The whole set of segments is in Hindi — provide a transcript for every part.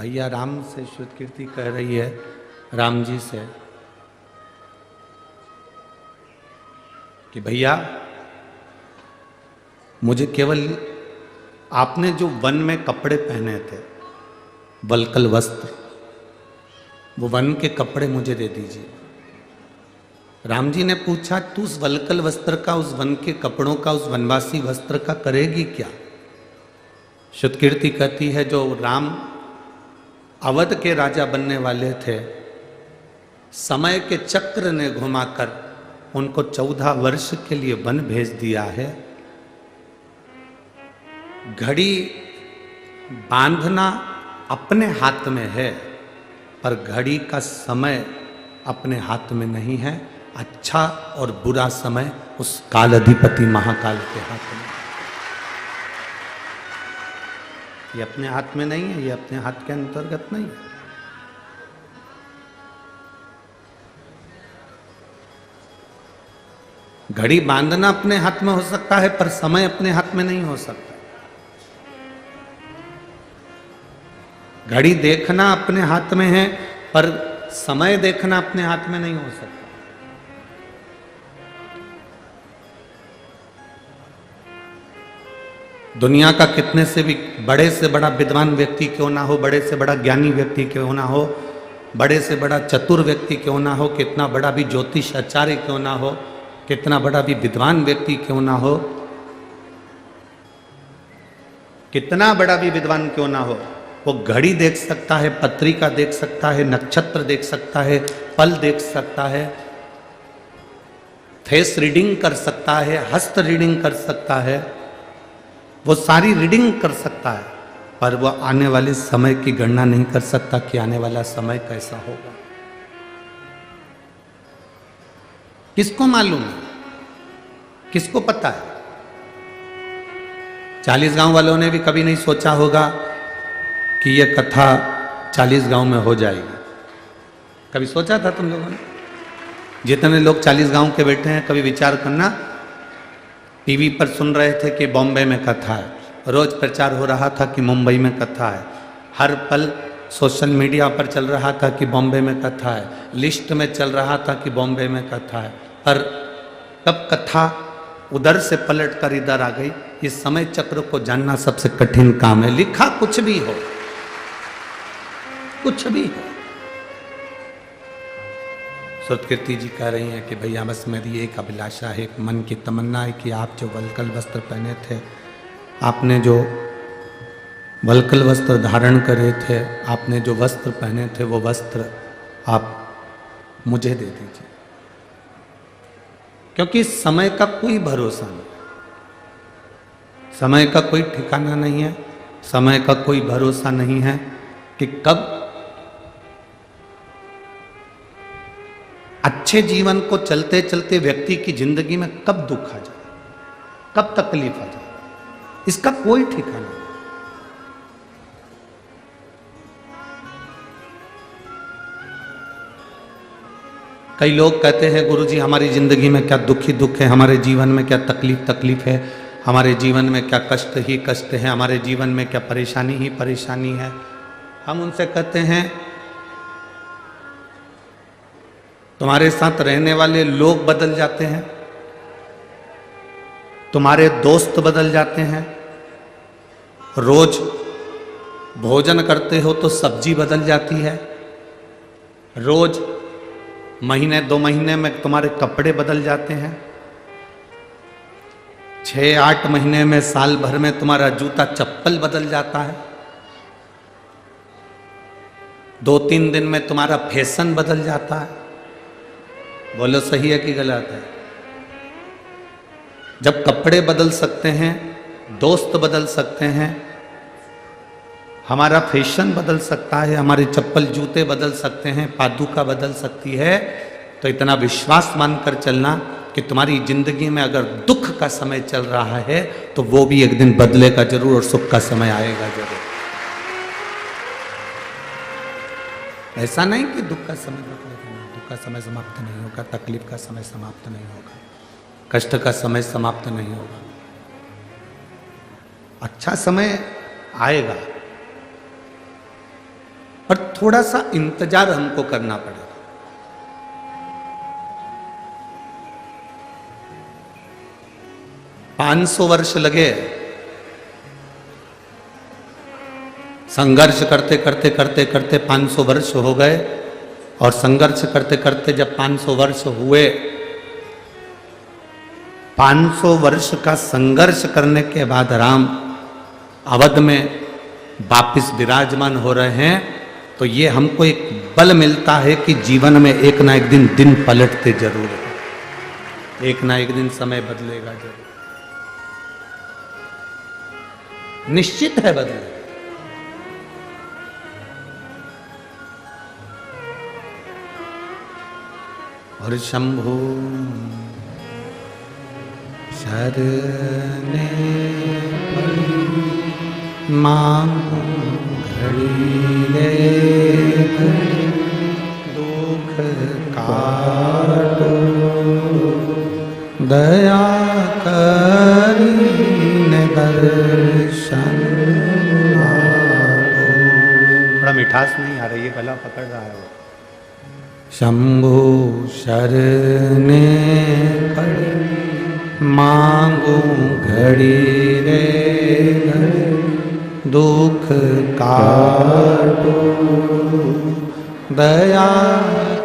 भैया राम से श्रुत कीर्ति कह रही है राम जी से कि भैया मुझे केवल आपने जो वन में कपड़े पहने थे, वल्कल वस्त्र, वो वन के कपड़े मुझे दे दीजिए। राम जी ने पूछा, तू उस वल्कल वस्त्र का, उस वन के कपड़ों का, उस वनवासी वस्त्र का करेगी क्या? श्रुत कीर्ति कहती है जो राम अवध के राजा बनने वाले थे, समय के चक्र ने घुमाकर उनको 14 वर्ष के लिए वन भेज दिया है। घड़ी बांधना अपने हाथ में है, पर घड़ी का समय अपने हाथ में नहीं है। अच्छा और बुरा समय उस काल अधिपति महाकाल के हाथ में। ये अपने हाथ में नहीं है, ये अपने हाथ के अंतर्गत नहीं है। घड़ी बांधना अपने हाथ में हो सकता है, पर समय अपने हाथ में नहीं हो सकता। घड़ी देखना अपने हाथ में है, पर समय देखना अपने हाथ में नहीं हो सकता। दुनिया का कितने से भी बड़े से बड़ा विद्वान व्यक्ति क्यों ना हो, बड़े से बड़ा ज्ञानी व्यक्ति क्यों ना हो, बड़े से बड़ा चतुर व्यक्ति क्यों ना हो, कितना बड़ा भी ज्योतिष आचार्य क्यों ना हो, कितना बड़ा भी विद्वान व्यक्ति क्यों ना हो, कितना बड़ा भी विद्वान क्यों ना हो, वो घड़ी देख सकता है, पत्रिका देख सकता है, नक्षत्र देख सकता है, पल देख सकता है, फेस रीडिंग कर सकता है, हस्त रीडिंग कर सकता है, वो सारी रीडिंग कर सकता है, पर वो आने वाले समय की गणना नहीं कर सकता कि आने वाला समय कैसा होगा। किसको मालूम है? किसको पता है? 40 गांव वालों ने भी कभी नहीं सोचा होगा कि यह कथा 40 गांव में हो जाएगी। कभी सोचा था तुम लोगों ने? जितने लोग 40 गांव के बैठे हैं, कभी विचार करना। टीवी पर सुन रहे थे कि बॉम्बे में कथा है, रोज प्रचार हो रहा था कि मुंबई में कथा है, हर पल सोशल मीडिया पर चल रहा था कि बॉम्बे में कथा है, लिस्ट में चल रहा था कि बॉम्बे में कथा है, पर कब कथा उधर से पलट कर इधर आ गई। इस समय चक्र को जानना सबसे कठिन काम है। लिखा कुछ भी हो, कुछ भी हो। श्रुत कीर्ति जी कह रही हैं कि भैया बस मेरी एक अभिलाषा है, एक मन की तमन्ना है कि आप जो वल्कल वस्त्र पहने थे, आपने जो वल्कल वस्त्र धारण करे थे, आपने जो वस्त्र पहने थे, वो वस्त्र आप मुझे दे दीजिए। क्योंकि समय का कोई भरोसा नहीं, समय का कोई ठिकाना नहीं है, समय का कोई भरोसा नहीं है कि कब अच्छे जीवन को चलते चलते व्यक्ति की जिंदगी में कब दुख आ जाए, कब तकलीफ आ जाए, इसका कोई ठिकाना नहीं। कई लोग कहते हैं गुरुजी हमारी जिंदगी में क्या दुख ही दुख है, हमारे जीवन में क्या तकलीफ है, हमारे जीवन में क्या कष्ट ही कष्ट है, हमारे जीवन में क्या परेशानी ही परेशानी है। हम उनसे कहते हैं तुम्हारे साथ रहने वाले लोग बदल जाते हैं, तुम्हारे दोस्त बदल जाते हैं, रोज भोजन करते हो तो सब्जी बदल जाती है, रोज महीने 2 महीने में तुम्हारे कपड़े बदल जाते हैं, 6-8 महीने में, साल भर में तुम्हारा जूता चप्पल बदल जाता है, 2-3 दिन में तुम्हारा फैशन बदल जाता है। बोलो सही है कि गलत है? जब कपड़े बदल सकते हैं, दोस्त बदल सकते हैं, हमारा फैशन बदल सकता है, हमारे चप्पल जूते बदल सकते हैं, पादुका बदल सकती है, तो इतना विश्वास मानकर चलना कि तुम्हारी जिंदगी में अगर दुख का समय चल रहा है तो वो भी एक दिन बदलेगा जरूर और सुख का समय आएगा जरूर। ऐसा नहीं कि दुख का समय बदलेगा, दुख का समय समाप्त नहीं होगा, तकलीफ का समय समाप्त नहीं होगा, कष्ट का समय समाप्त नहीं होगा। अच्छा समय आएगा, और थोड़ा सा इंतजार हमको करना पड़ेगा। 500 वर्ष लगे संघर्ष करते करते करते करते 500 वर्ष हो गए, और संघर्ष करते करते जब 500 वर्ष हुए, 500 वर्ष का संघर्ष करने के बाद राम अवध में वापिस विराजमान हो रहे हैं, तो ये हमको एक बल मिलता है कि जीवन में एक ना एक दिन पलटते जरूर है, एक ना एक दिन समय बदलेगा जरूर, निश्चित है बदलेगा। और शंभु शरणे मांगो घड़ी रे दुख काटो, दया करीने दर्शन आपो। थोड़ा मिठास नहीं आ रही है, गला पकड़ रहा है वो। शंभु शरणे पड़ी मांगो घड़ी रे दुख काटो, दया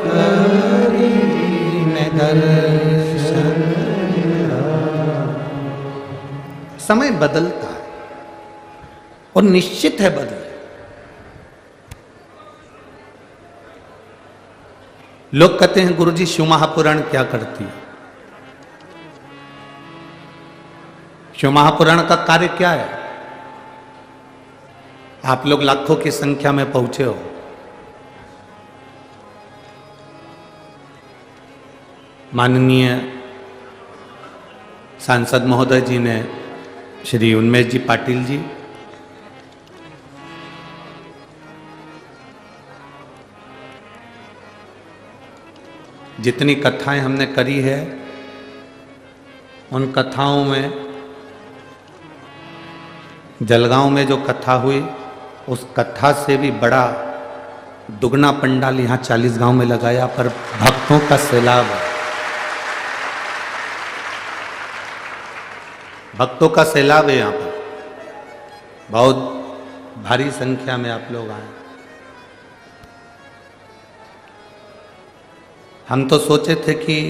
करीने दर्शन। समय बदलता है और निश्चित है बदले। लोग कहते हैं गुरुजी शिव महापुराण क्या करती है? शिव महापुराण का कार्य क्या है? आप लोग लाखों की संख्या में पहुंचे हो, माननीय सांसद महोदय जी ने, श्री उन्मेष जी पाटिल जी, जितनी कथाएं हमने करी है, उन कथाओं में जलगांव में जो कथा हुई, उस कथा से भी बड़ा दुगना पंडाल यहाँ 40 गांव में लगाया, पर भक्तों का सैलाब है, भक्तों का सैलाब है यहाँ पर, बहुत भारी संख्या में आप लोग आए। हम तो सोचे थे कि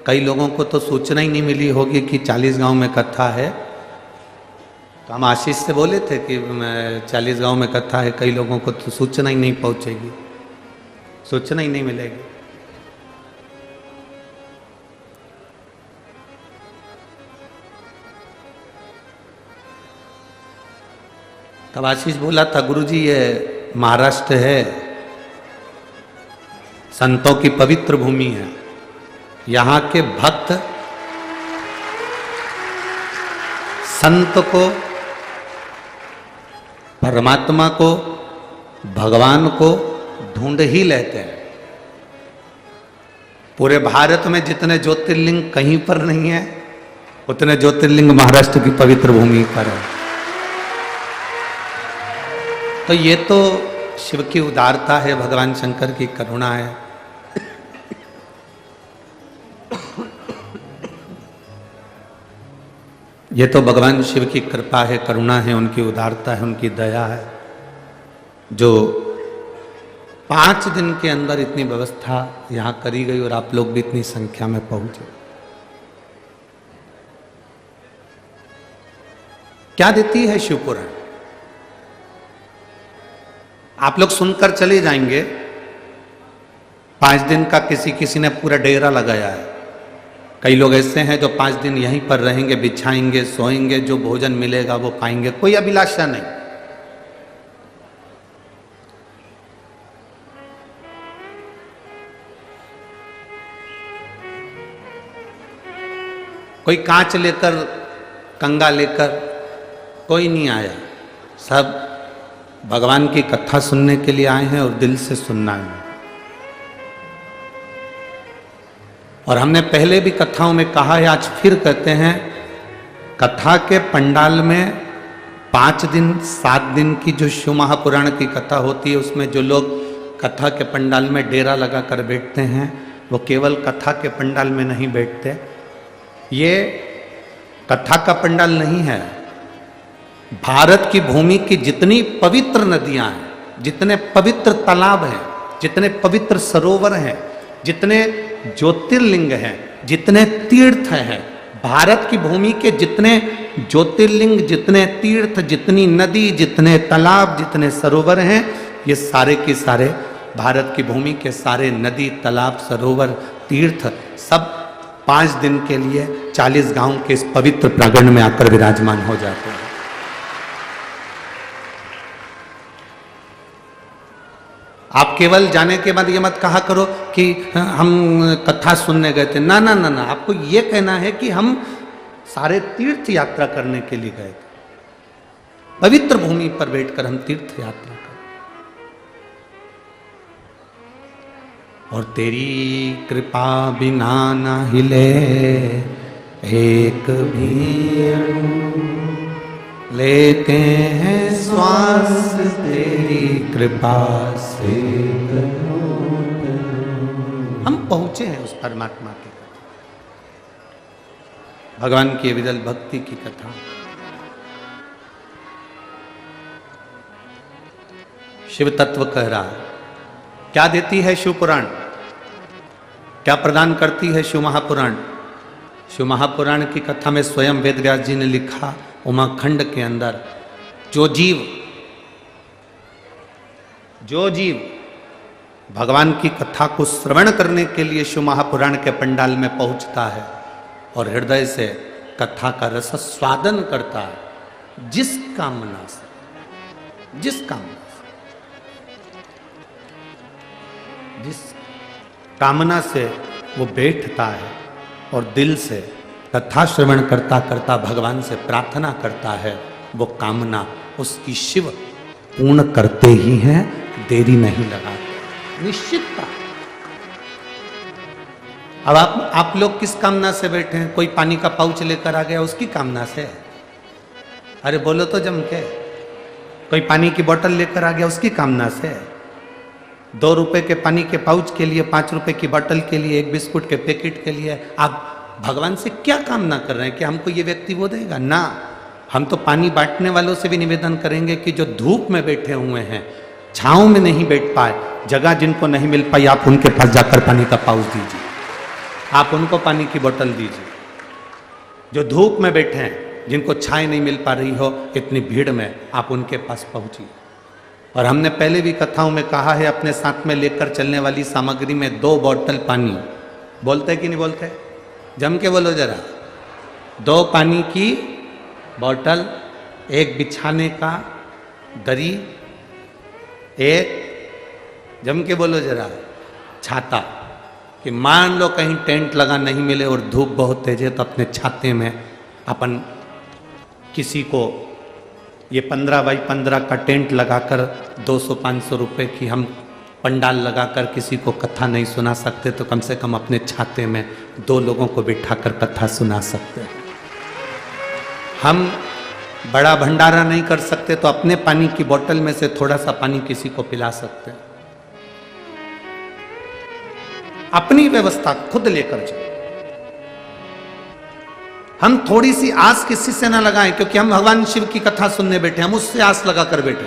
कई लोगों को तो सूचना ही नहीं मिली होगी कि 40 गांव में कथा है, तो हम आशीष से बोले थे कि 40 गांव में कथा है, कई लोगों को तो सूचना ही नहीं पहुंचेगी, सूचना ही नहीं मिलेगी। तब आशीष बोला था, गुरुजी ये महाराष्ट्र है, संतों की पवित्र भूमि है, यहाँ के भक्त संत को, परमात्मा को, भगवान को ढूंढ ही लेते हैं। पूरे भारत में जितने ज्योतिर्लिंग कहीं पर नहीं है, उतने ज्योतिर्लिंग महाराष्ट्र की पवित्र भूमि पर है। तो ये तो शिव की उदारता है, भगवान शंकर की करुणा है। ये तो भगवान शिव की कृपा है, करुणा है, उनकी उदारता है, उनकी दया है, जो 5 दिन के अंदर इतनी व्यवस्था यहाँ करी गई और आप लोग भी इतनी संख्या में पहुंचे। क्या देती है शिवपुराण? आप लोग सुनकर चले जाएंगे। 5 दिन का किसी ने पूरा डेरा लगाया है। कई लोग ऐसे हैं जो 5 दिन यहीं पर रहेंगे, बिछाएंगे, सोएंगे, जो भोजन मिलेगा वो खाएंगे, कोई अभिलाषा नहीं। कोई कांच लेकर, कंगा लेकर कोई नहीं आया, सब भगवान की कथा सुनने के लिए आए हैं और दिल से सुनना है। और हमने पहले भी कथाओं में कहा है, आज फिर कहते हैं, कथा के पंडाल में 5 दिन 7 दिन की जो शिव महापुराण की कथा होती है, उसमें जो लोग कथा के पंडाल में डेरा लगा कर बैठते हैं, वो केवल कथा के पंडाल में नहीं बैठते। ये कथा का पंडाल नहीं है। भारत की भूमि की जितनी पवित्र नदियां हैं, जितने पवित्र तालाब हैं, जितने पवित्र सरोवर हैं, जितने ज्योतिर्लिंग हैं, जितने तीर्थ हैं, भारत की भूमि के जितने ज्योतिर्लिंग, जितने तीर्थ, जितनी नदी, जितने तालाब, जितने सरोवर हैं, ये सारे के सारे भारत की भूमि के सारे नदी, तालाब, सरोवर, तीर्थ सब 5 दिन के लिए 40 गांव के इस पवित्र प्रांगण में आकर विराजमान हो जाते हैं। आप केवल जाने के बाद ये मत कहा करो कि हम कथा सुनने गए थे। ना ना ना ना, आपको ये कहना है कि हम सारे तीर्थ यात्रा करने के लिए गए थे। पवित्र भूमि पर बैठकर हम तीर्थ यात्रा कर, और तेरी कृपा बिना न हिले एक भी अणु, लेते हैं श्वास तेरी कृपा से। हम पहुंचे हैं उस परमात्मा की कथा, भगवान की विरल भक्ति की कथा। शिव तत्व कह रहा है। क्या देती है शिव पुराण, क्या प्रदान करती है शिव महापुराण? शिव महापुराण की कथा में स्वयं वेद व्यास जी ने लिखा, उमाखंड के अंदर जो जीव भगवान की कथा को श्रवण करने के लिए शिव महापुराण के पंडाल में पहुंचता है और हृदय से कथा का रस स्वादन करता है, जिस कामना से, जिस कामना से वो बैठता है और दिल से कथा श्रवण करता करता भगवान से प्रार्थना करता है, वो कामना उसकी शिव पूर्ण करते ही हैं, देरी नहीं लगाते, निश्चितता। अब आप लोग किस कामना से बैठे हैं? कोई पानी का पाउच लेकर आ गया, उसकी कामना से? अरे बोलो तो जम के। कोई पानी की बोतल लेकर आ गया, उसकी कामना से? 2 रुपए के पानी के पाउच के लिए, 5 रुपए की बोतल के लिए, 1 बिस्कुट के पैकेट के लिए आप भगवान से क्या कामना कर रहे हैं कि हमको ये व्यक्ति वो देगा? ना, हम तो पानी बांटने वालों से भी निवेदन करेंगे कि जो धूप में बैठे हुए हैं, छांव में नहीं बैठ पाए, जगह जिनको नहीं मिल पाई, आप उनके पास जाकर पानी का पाउच दीजिए, आप उनको पानी की बोतल दीजिए। जो धूप में बैठे हैं, जिनको छाया नहीं मिल पा रही हो इतनी भीड़ में, आप उनके पास पहुंचिए। और हमने पहले भी कथाओं में कहा है, अपने साथ में लेकर चलने वाली सामग्री में 2 बोतल पानी, बोलते कि नहीं बोलते? जम के बोलो जरा। 2 पानी की बोतल, 1 बिछाने का दरी, 1 जम के बोलो जरा छाता, कि मान लो कहीं टेंट लगा नहीं मिले और धूप बहुत तेज है, तो अपने छाते में अपन किसी को ये 15 बाई 15 का टेंट लगाकर 200-500 रुपए की हम पंडाल लगाकर किसी को कथा नहीं सुना सकते, तो कम से कम अपने छाते में 2 लोगों को बिठाकर कथा सुना सकते हैं। हम बड़ा भंडारा नहीं कर सकते, तो अपने पानी की बोतल में से थोड़ा सा पानी किसी को पिला सकते हैं। अपनी व्यवस्था खुद लेकर चलो। हम थोड़ी सी आस किसी से ना लगाएं, क्योंकि हम भगवान शिव की कथा सुनने बैठे, हम उससे आस लगाकर बैठे।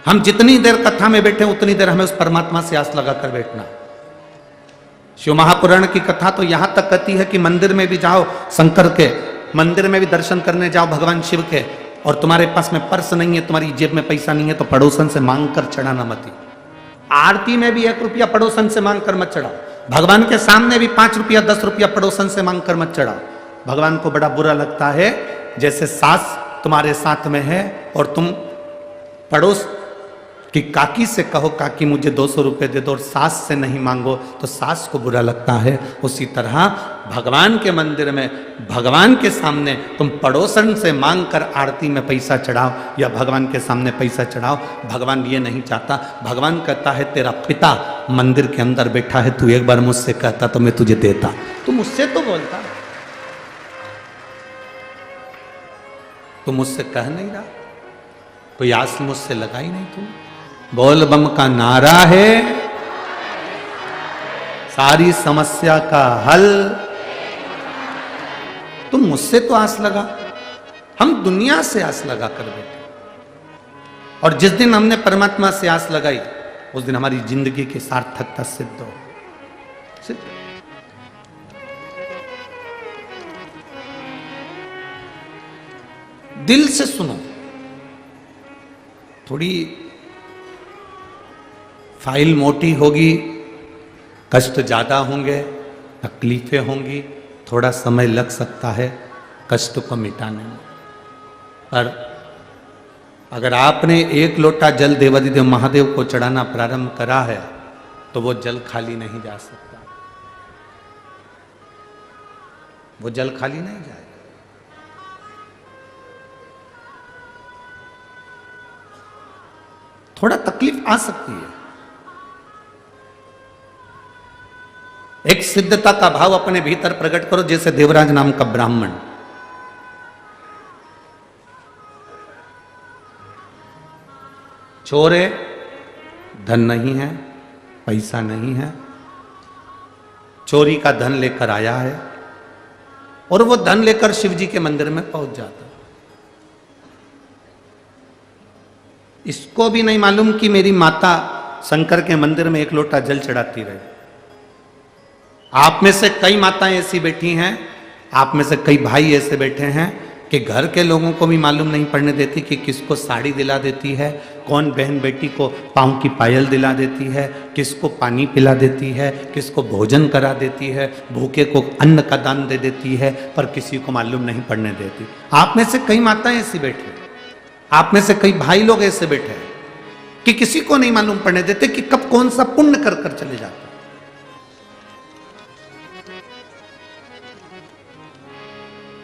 हम जितनी देर कथा में बैठे उतनी देर हमें उस परमात्मा से आस लगाकर बैठना। शिव महापुराण की कथा तो यहां तक कहती है कि मंदिर में भी जाओ, शंकर के मंदिर में भी दर्शन करने जाओ भगवान शिव के, और तुम्हारे पास में पर्स नहीं है, तुम्हारी जेब में पैसा नहीं है, तो पड़ोसन से मांग कर चढ़ाना मत। आरती में भी 1 रुपया पड़ोसन से मांग कर मत चढ़ाओ। भगवान के सामने भी 5 रुपया 10 रुपया पड़ोसन से मांग कर मत चढ़ाओ। भगवान को बड़ा बुरा लगता है जैसे सास तुम्हारे साथ में है और तुम पड़ोस की काकी से कहो, काकी मुझे 200 रुपये दे दो, और सास से नहीं मांगो तो सास को बुरा लगता है। उसी तरह भगवान के मंदिर में, भगवान के सामने तुम पड़ोसन से मांग कर आरती में पैसा चढ़ाओ या भगवान के सामने पैसा चढ़ाओ, भगवान ये नहीं चाहता। भगवान कहता है तेरा पिता मंदिर के अंदर बैठा है, तू एक बार मुझसे कहता तो मैं तुझे देता। तू मुझसे तो बोलता, तू मुझसे कह नहीं रहा। कोई आस मुझसे लगाई नहीं तुम। बोल बम का नारा है सारी समस्या का हल। तुम मुझसे तो आस लगा, हम दुनिया से आस लगा कर बैठे। और जिस दिन हमने परमात्मा से आस लगाई उस दिन हमारी जिंदगी की सार्थकता सिद्ध हो। सिद्ध दिल से सुनो। थोड़ी फाइल मोटी होगी, कष्ट ज्यादा होंगे, तकलीफें होंगी, थोड़ा समय लग सकता है कष्ट को मिटाने में। पर अगर आपने एक लोटा जल देवाधिदेव महादेव को चढ़ाना प्रारंभ करा है तो वो जल खाली नहीं जा सकता, वो जल खाली नहीं जाएगा। थोड़ा तकलीफ आ सकती है। एक सिद्धता का भाव अपने भीतर प्रकट करो, जैसे देवराज नाम का ब्राह्मण चोर है, धन नहीं है, पैसा नहीं है, चोरी का धन लेकर आया है और वो धन लेकर शिव जी के मंदिर में पहुंच जाता है। इसको भी नहीं मालूम कि मेरी माता शंकर के मंदिर में एक लोटा जल चढ़ाती रहे। आप में से कई माताएं ऐसी बैठी हैं, आप में से कई भाई ऐसे बैठे हैं कि घर के लोगों को भी मालूम नहीं पड़ने देती कि किसको साड़ी दिला देती है, कौन बहन बेटी को पाँव की पायल दिला देती है, किसको पानी पिला देती है, किसको भोजन करा देती है, भूखे को अन्न का दान दे देती है, पर किसी को मालूम नहीं पड़ने देती। आप में से कई माताएं ऐसी बैठी हैं, आप में से कई भाई लोग ऐसे बैठे हैं कि किसी को नहीं मालूम पड़ने देते कि कब कौन सा पुण्य कर कर चले जाते।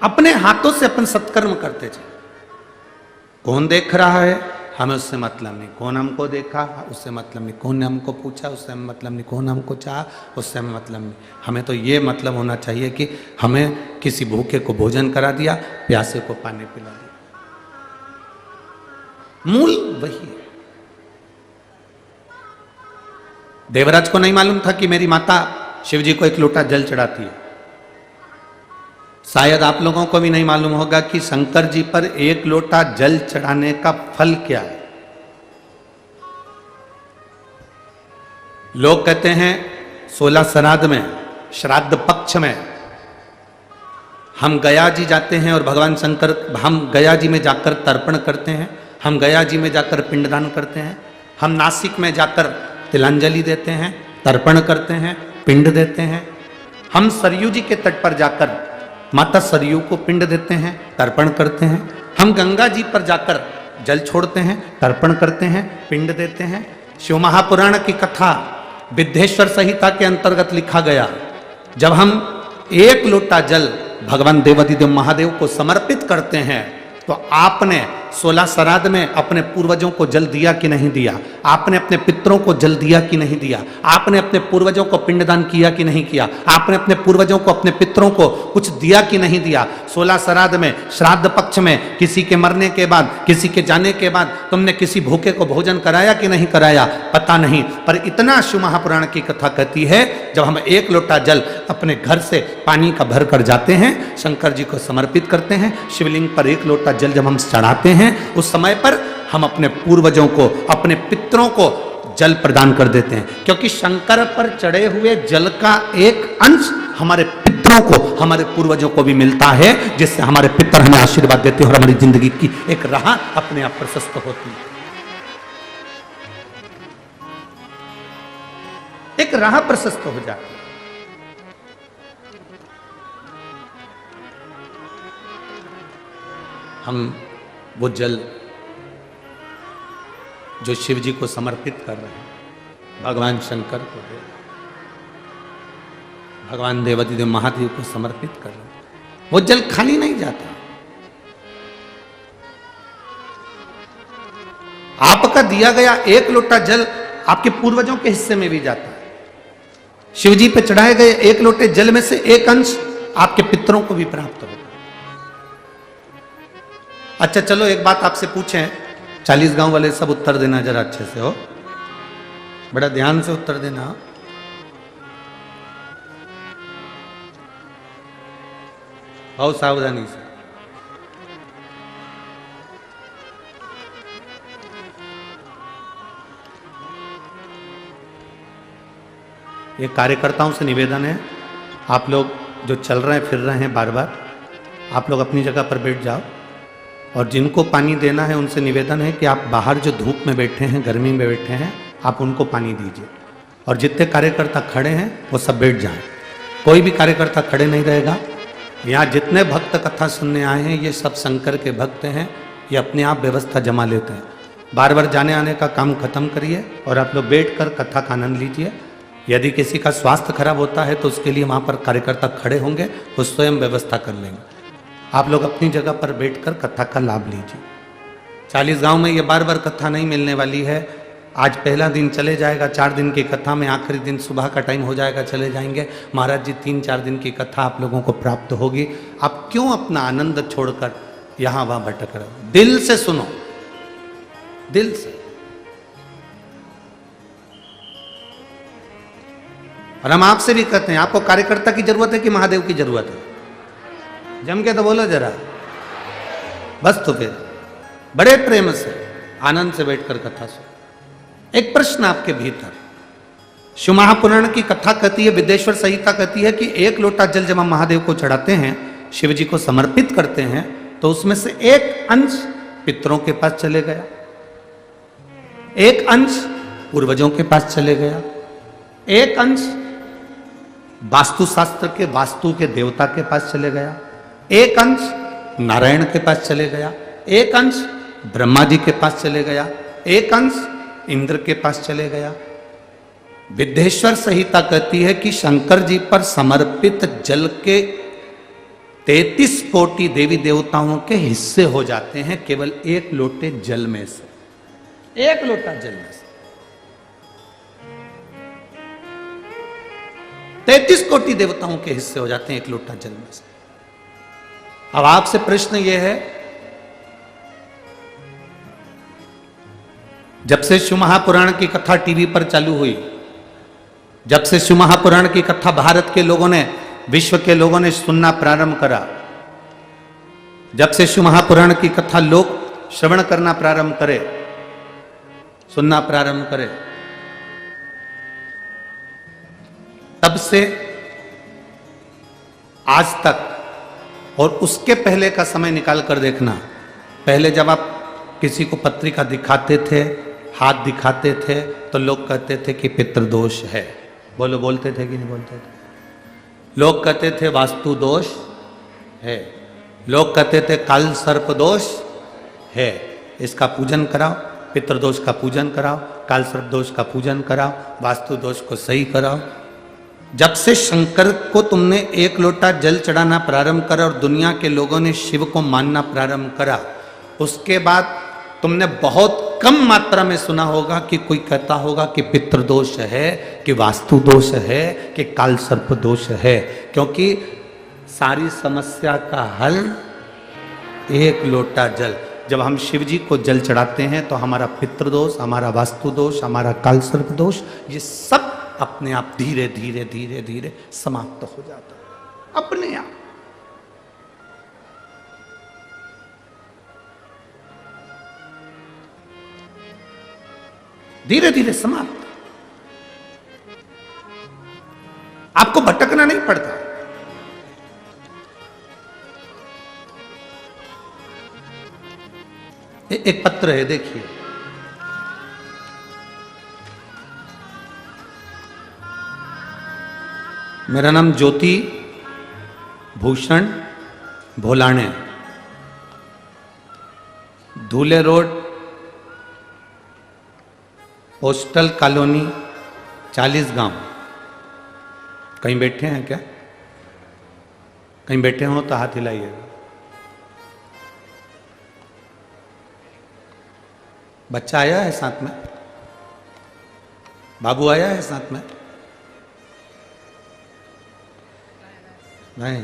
अपने हाथों से अपन सत्कर्म करते चले। कौन देख रहा है हमें उससे मतलब नहीं, कौन हमको देखा उससे मतलब नहीं, कौन ने हमको पूछा उससे हमें मतलब नहीं, कौन हमको चाहा उससे हमें मतलब नहीं। हमें तो ये मतलब होना चाहिए कि हमें किसी भूखे को भोजन करा दिया, प्यासे को पानी पिला दिया। मूल वही है। देवराज को नहीं मालूम था कि मेरी माता शिव जी को एक लोटा जल चढ़ाती है। शायद आप लोगों को भी नहीं मालूम होगा कि शंकर जी पर एक लोटा जल चढ़ाने का फल क्या है। लोग कहते हैं 16 श्राद्ध में, श्राद्ध पक्ष में हम गया जी जाते हैं और भगवान शंकर, हम गया जी में जाकर तर्पण करते हैं, हम गया जी में जाकर पिंडदान करते हैं, हम नासिक में जाकर तिलांजलि देते हैं, तर्पण करते हैं, पिंड देते हैं, हम सरयू जी के तट पर जाकर माता सरयू को पिंड देते हैं, तर्पण करते हैं, हम गंगा जी पर जाकर जल छोड़ते हैं, तर्पण करते हैं, पिंड देते हैं। शिव महापुराण की कथा विद्धेश्वर संहिता के अंतर्गत लिखा गया, जब हम एक लोटा जल भगवान देवाधिदेव महादेव को समर्पित करते हैं तो आपने 16 श्राद्ध में अपने पूर्वजों को जल दिया कि नहीं दिया, आपने अपने पितरों को जल दिया कि नहीं दिया, आपने अपने पूर्वजों को पिंडदान किया कि नहीं किया, आपने अपने पूर्वजों को, अपने पितरों को कुछ दिया कि नहीं दिया। 16 श्राद्ध में, श्राद्ध पक्ष में, किसी के मरने के बाद, किसी के जाने के बाद तुमने किसी भूखे को भोजन कराया कि नहीं कराया, पता नहीं। पर इतना शिव महापुराण की कथा कहती है, जब हम एक लोटा जल अपने घर से पानी का भर कर जाते हैं, शंकर जी को समर्पित करते हैं, शिवलिंग पर एक लोटा जल जब हम चढ़ाते हैं, उस समय पर हम अपने पूर्वजों को, अपने पितरों को जल प्रदान कर देते हैं, क्योंकि शंकर पर चढ़े हुए जल का एक अंश हमारे पितरों को, हमारे पूर्वजों को भी मिलता है, जिससे हमारे पितर हमें आशीर्वाद देते हैं और हमारी जिंदगी की एक राह अपने आप प्रशस्त होती है, एक राह प्रशस्त हो जाती है। हम वो जल जो शिव जी को समर्पित कर रहे हैं, भगवान शंकर को, भगवान देवाधिदेव महादेव को समर्पित कर रहे हैं, वो जल खाली नहीं जाता। आपका दिया गया एक लोटा जल आपके पूर्वजों के हिस्से में भी जाता है। शिव जी पे चढ़ाए गए एक लोटे जल में से एक अंश आपके पितरों को भी प्राप्त होगा। अच्छा चलो एक बात आपसे पूछें 40 गांव वाले सब उत्तर देना जरा अच्छे से, हो बड़ा ध्यान से उत्तर देना। बहुत सावधानी से। ये कार्यकर्ताओं से निवेदन है, आप लोग जो चल रहे हैं फिर रहे हैं बार बार, आप लोग अपनी जगह पर बैठ जाओ। और जिनको पानी देना है उनसे निवेदन है कि आप बाहर जो धूप में बैठे हैं, गर्मी में बैठे हैं, आप उनको पानी दीजिए। और जितने कार्यकर्ता खड़े हैं वो सब बैठ जाएं, कोई भी कार्यकर्ता खड़े नहीं रहेगा। यहाँ जितने भक्त कथा सुनने आए हैं ये सब शंकर के भक्त हैं, ये अपने आप व्यवस्था जमा लेते हैं। बार बार जाने आने का काम खत्म करिए और आप लोग बैठ कर कथा का आनंद लीजिए। यदि किसी का स्वास्थ्य खराब होता है तो उसके लिए वहाँ पर कार्यकर्ता खड़े होंगे, वो स्वयं व्यवस्था कर लेंगे। आप लोग अपनी जगह पर बैठकर कथा का लाभ लीजिए। 40 गांव में ये बार बार कथा नहीं मिलने वाली है। आज पहला दिन चले जाएगा, 4 दिन की कथा में आखिरी दिन सुबह का टाइम हो जाएगा, चले जाएंगे। महाराज जी 3-4 दिन की कथा आप लोगों को प्राप्त होगी। आप क्यों अपना आनंद छोड़कर यहाँ वहाँ भटक रहे हो? दिल से सुनो, दिल से। और हम आपसे भी कहते हैं, आपको कार्यकर्ता की जरूरत है कि महादेव की जरूरत है? जम के तो बोलो जरा, बस। तो फिर बड़े प्रेम से आनंद से बैठकर कथा सुनो। एक प्रश्न आपके भीतर, शिव महापुराण की कथा कहती है, विदेश्वर संहिता कहती है कि 1 लोटा जल जब हम महादेव को चढ़ाते हैं, शिव जी को समर्पित करते हैं, तो उसमें से एक अंश पितरों के पास चले गया, एक अंश पूर्वजों के पास चले गया, एक अंश वास्तुशास्त्र के वास्तु के देवता के पास चले गया, एक अंश नारायण के पास चले गया, एक अंश ब्रह्मा जी के पास चले गया, एक अंश इंद्र के पास चले गया। विदेश्वर संहिता कहती है कि शंकर जी पर समर्पित जल के 33 कोटि देवी देवताओं के हिस्से हो जाते हैं केवल 1 लोटे जल में से, 1 लोटा जल में से। 33 कोटि देवताओं के हिस्से हो जाते हैं 1 लोटा जल में से। अब आपसे प्रश्न यह है, जब से शिव महापुराण की कथा टीवी पर चालू हुई, जब से शिव महापुराण की कथा भारत के लोगों ने, विश्व के लोगों ने सुनना प्रारंभ करा, जब से शिव महापुराण की कथा लोग श्रवण करना प्रारंभ करे, सुनना प्रारंभ करे, तब से आज तक, और उसके पहले का समय निकाल कर देखना, पहले जब आप किसी को पत्रिका दिखाते थे, हाथ दिखाते थे, तो लोग कहते थे कि पितृदोष है। बोलो, बोलते थे कि नहीं बोलते थे? लोग कहते थे वास्तु दोष है, लोग कहते थे काल सर्प दोष है, इसका पूजन कराओ, पितृदोष का पूजन कराओ, काल सर्प दोष का पूजन कराओ, वास्तु दोष को सही कराओ। जब से शंकर को तुमने 1 लोटा जल चढ़ाना प्रारंभ करा और दुनिया के लोगों ने शिव को मानना प्रारंभ करा, उसके बाद तुमने बहुत कम मात्रा में सुना होगा कि कोई कहता होगा कि पितृदोष है, कि वास्तु दोष है, कि काल सर्प दोष है। क्योंकि सारी समस्या का हल 1 लोटा जल। जब हम शिव जी को जल चढ़ाते हैं तो हमारा पितृदोष, हमारा वास्तु दोष, हमारा काल सर्प दोष, ये सब अपने आप धीरे धीरे धीरे धीरे समाप्त हो जाता है, अपने आप। धीरे धीरे समाप्त। आपको भटकना नहीं पड़ता। एक पत्र है, देखिए। मेरा नाम ज्योति भूषण भोलाने, धूले रोड, पोस्टल कॉलोनी, 40 गांव। कहीं बैठे हैं क्या? कहीं बैठे हो तो हाथ हिलाइएगा। बच्चा आया है साथ में? बाबू आया है साथ में? नहीं,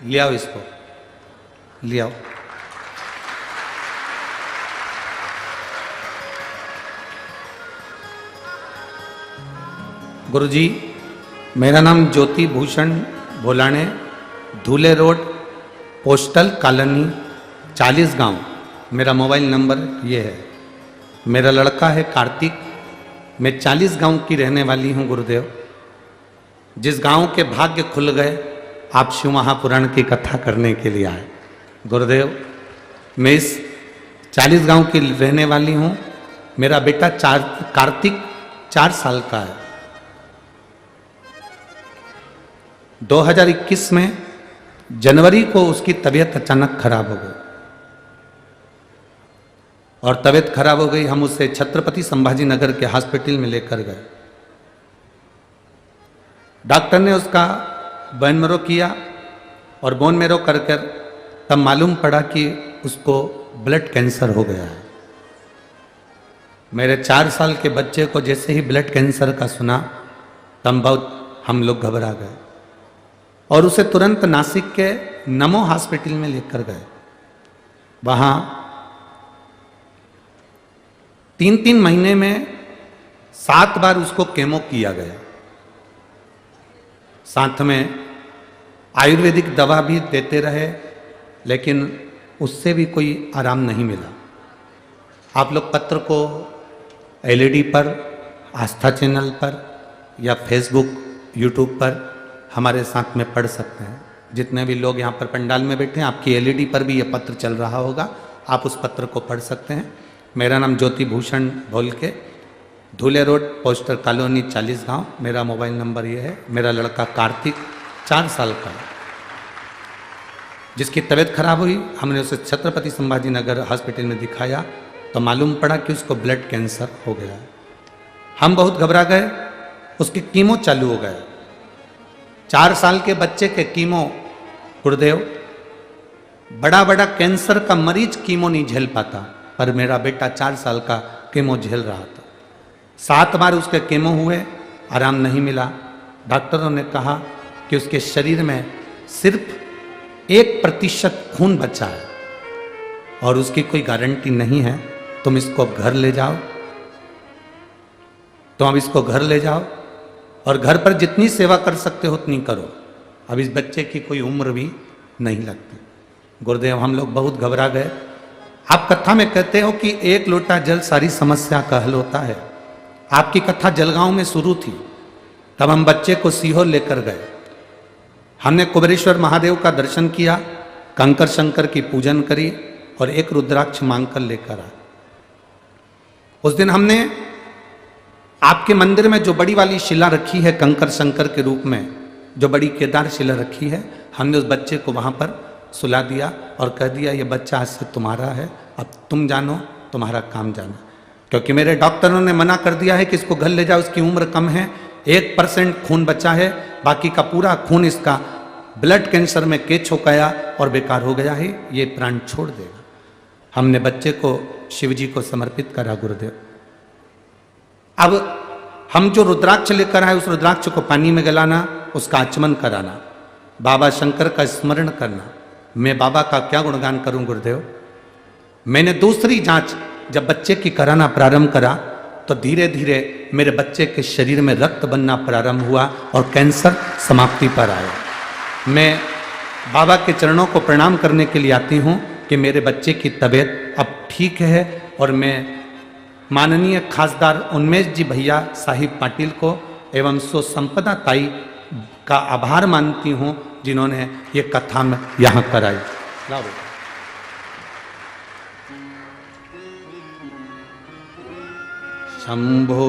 ले आओ, इसको ले आओ। गुरुजी, मेरा नाम ज्योति भूषण भोलाने, धूले रोड, पोस्टल कॉलोनी, 40 गांव। मेरा मोबाइल नंबर ये है। मेरा लड़का है कार्तिक। मैं 40 गांव की रहने वाली हूँ गुरुदेव। जिस गांव के भाग्य खुल गए, आप शिव महापुराण की कथा करने के लिए आए। गुरुदेव, मैं इस 40 गांव की रहने वाली हूँ। मेरा बेटा कार्तिक 4 साल का है। 2021 में जनवरी को उसकी तबीयत अचानक खराब हो गई, और तबीयत खराब हो गई। हम उसे छत्रपति संभाजी नगर के हॉस्पिटल में लेकर गए। डॉक्टर ने उसका बोन मैरो किया, और बोन मैरो कर तब मालूम पड़ा कि उसको ब्लड कैंसर हो गया है। मेरे 4 साल के बच्चे को जैसे ही ब्लड कैंसर का सुना, तब बहुत हम लोग घबरा गए और उसे तुरंत नासिक के नमो हॉस्पिटल में लेकर गए। वहाँ 3-3 महीने में 7 बार उसको केमो किया गया। साथ में आयुर्वेदिक दवा भी देते रहे, लेकिन उससे भी कोई आराम नहीं मिला। आप लोग पत्र को एलईडी पर, आस्था चैनल पर या फेसबुक, यूट्यूब पर हमारे साथ में पढ़ सकते हैं। जितने भी लोग यहाँ पर पंडाल में बैठे हैं, आपकी एलईडी पर भी ये पत्र चल रहा होगा, आप उस पत्र को पढ़ सकते हैं। मेरा नाम ज्योति भूषण भोल के, धूले रोड, पोस्टर कॉलोनी, 40 गांव। मेरा मोबाइल नंबर ये है। मेरा लड़का कार्तिक 4 साल का है, जिसकी तबीयत खराब हुई। हमने उसे छत्रपति संभाजी नगर हॉस्पिटल में दिखाया तो मालूम पड़ा कि उसको ब्लड कैंसर हो गया है। हम बहुत घबरा गए। उसकी कीमो चालू हो गया। 4 साल के बच्चे के कीमो, गुरुदेव, बड़ा बड़ा कैंसर का मरीज कीमो नहीं झेल पाता, पर मेरा बेटा 4 साल का कीमो झेल रहा था। 7 बार उसके कीमो हुए, आराम नहीं मिला। डॉक्टरों ने कहा कि उसके शरीर में सिर्फ 1% खून बचा है और उसकी कोई गारंटी नहीं है। तुम इसको अब घर ले जाओ, तुम अब इसको घर ले जाओ और घर पर जितनी सेवा कर सकते हो उतनी करो। अब इस बच्चे की कोई उम्र भी नहीं लगती। गुरुदेव, हम लोग बहुत घबरा गए। आप कथा में कहते हो कि 1 लोटा जल सारी समस्या का हल होता है। आपकी कथा जलगांव में शुरू थी, तब हम बच्चे को सीहोर लेकर गए। हमने कुबेरेश्वर महादेव का दर्शन किया, कंकर शंकर की पूजन करी और एक रुद्राक्ष मांगकर लेकर आए। उस दिन हमने आपके मंदिर में जो बड़ी वाली शिला रखी है कंकर शंकर के रूप में, जो बड़ी केदार शिला रखी है, हमने उस बच्चे को वहाँ पर सुला दिया और कह दिया ये बच्चा आज से तुम्हारा है, अब तुम जानो, तुम्हारा काम जानो। क्योंकि मेरे डॉक्टरों ने मना कर दिया है कि इसको घर ले जाओ, इसकी उम्र कम है, 1% खून बचा है, बाकी का पूरा खून इसका ब्लड कैंसर में केच हो गया और बेकार हो गया है, ये प्राण छोड़ देगा। हमने बच्चे को शिव जी को समर्पित करा गुरुदेव। अब हम जो रुद्राक्ष लेकर आए, उस रुद्राक्ष को पानी में गलाना, उसका आचमन कराना, बाबा शंकर का स्मरण करना। मैं बाबा का क्या गुणगान करूं गुरुदेव। मैंने दूसरी जांच जब बच्चे की कराना प्रारंभ करा तो धीरे धीरे मेरे बच्चे के शरीर में रक्त बनना प्रारंभ हुआ और कैंसर समाप्ति पर आया। मैं बाबा के चरणों को प्रणाम करने के लिए आती हूँ कि मेरे बच्चे की तबीयत अब ठीक है, और मैं माननीय खासदार उन्मेष जी भैया साहिब पाटिल को एवं सो संपदा ताई का आभार मानती हूँ जिन्होंने ये कथा में यहाँ कराई। शंभो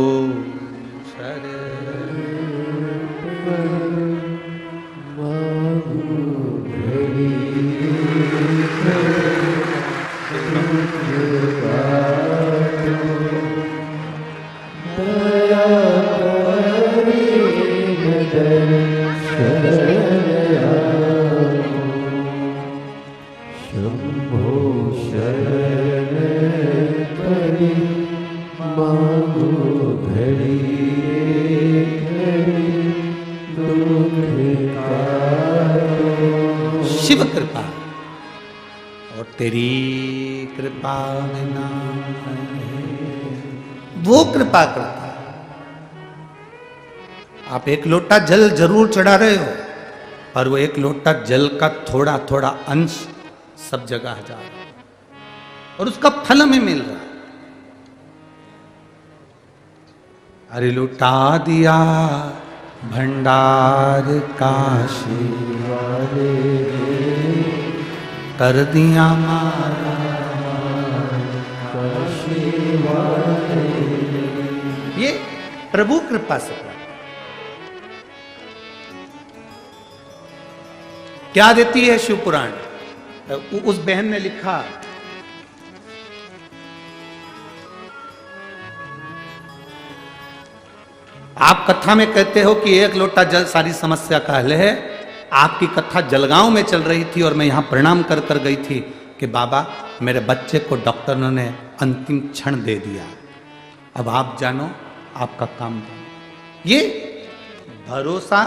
शिव कृपा और तेरी कृपा बिना वो कृपा करता है। आप एक लोटा जल जरूर चढ़ा रहे हो, पर वो एक लोटा जल का थोड़ा थोड़ा अंश सब जगह जा रहा है और उसका फल हमें मिल रहा है। अरे लुटा दिया भंडार काशी वाले, कर दिया मारा काशी वाले। ये प्रभु कृपा से क्या देती है शिव पुराण। उस बहन ने लिखा, आप कथा में कहते हो कि एक लोटा जल सारी समस्या का हल है। आपकी कथा जलगांव में चल रही थी और मैं यहां प्रणाम कर कर गई थी कि बाबा मेरे बच्चे को डॉक्टरों ने अंतिम क्षण दे दिया, अब आप जानो आपका काम जानो। ये भरोसा,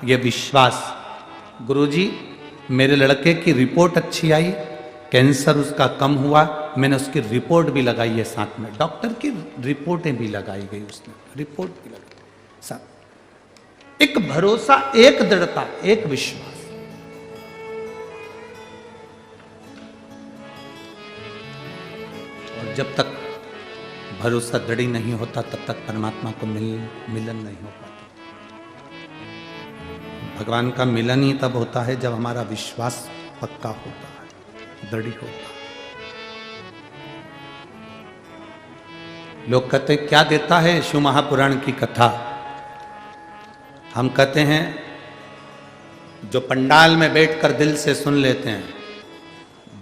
ये विश्वास। गुरुजी मेरे लड़के की रिपोर्ट अच्छी आई, कैंसर उसका कम हुआ, मैंने उसकी रिपोर्ट भी लगाई है साथ में, डॉक्टर की रिपोर्टें भी लगाई गई, उसने रिपोर्ट भी लगाई साथ। एक भरोसा, एक दृढ़ता, एक विश्वास। और जब तक भरोसा दृढ़ नहीं होता तब तक परमात्मा को मिलन नहीं हो पाता। भगवान का मिलन ही तब होता है जब हमारा विश्वास पक्का होता है, दृढ़ होता है। लोग कहते हैं क्या देता है शिव महापुराण की कथा। हम कहते हैं जो पंडाल में बैठकर दिल से सुन लेते हैं,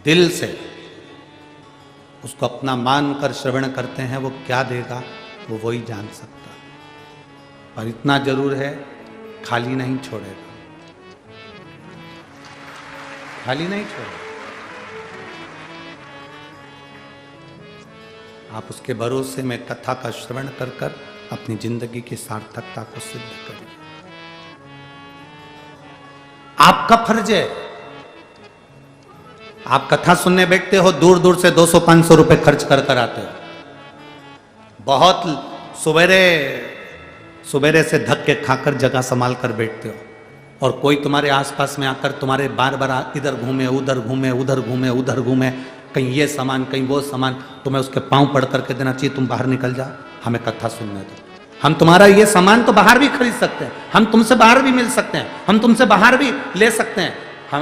दिल से उसको अपना मानकर श्रवण करते हैं, वो क्या देगा वो वही जान सकता है। पर इतना जरूर है, खाली नहीं छोड़ेगा, खाली नहीं छोड़ेगा। आप उसके भरोसे में कथा का श्रवण कर कर अपनी जिंदगी की सार्थकता को सिद्ध करें। आपका फर्ज है। आप कथा सुनने बैठते हो, दूर दूर से 200-500 रुपए खर्च कर कर आते हो, बहुत सुबेरे से धक्के खाकर जगह संभाल कर बैठते हो, और कोई तुम्हारे आसपास में आकर तुम्हारे बार बार इधर घूमे उधर घूमे उधर घूमे उधर घूमे, कहीं ये सामान कहीं वो सामान, तुम्हें उसके पांव पड़ करके देना चाहिए तुम बाहर निकल जा, हमें कथा सुनने दो। हम तुम्हारा ये सामान तो बाहर भी खरीद सकते हैं, हम तुमसे बाहर भी मिल सकते हैं, हम तुमसे बाहर भी ले सकते हैं,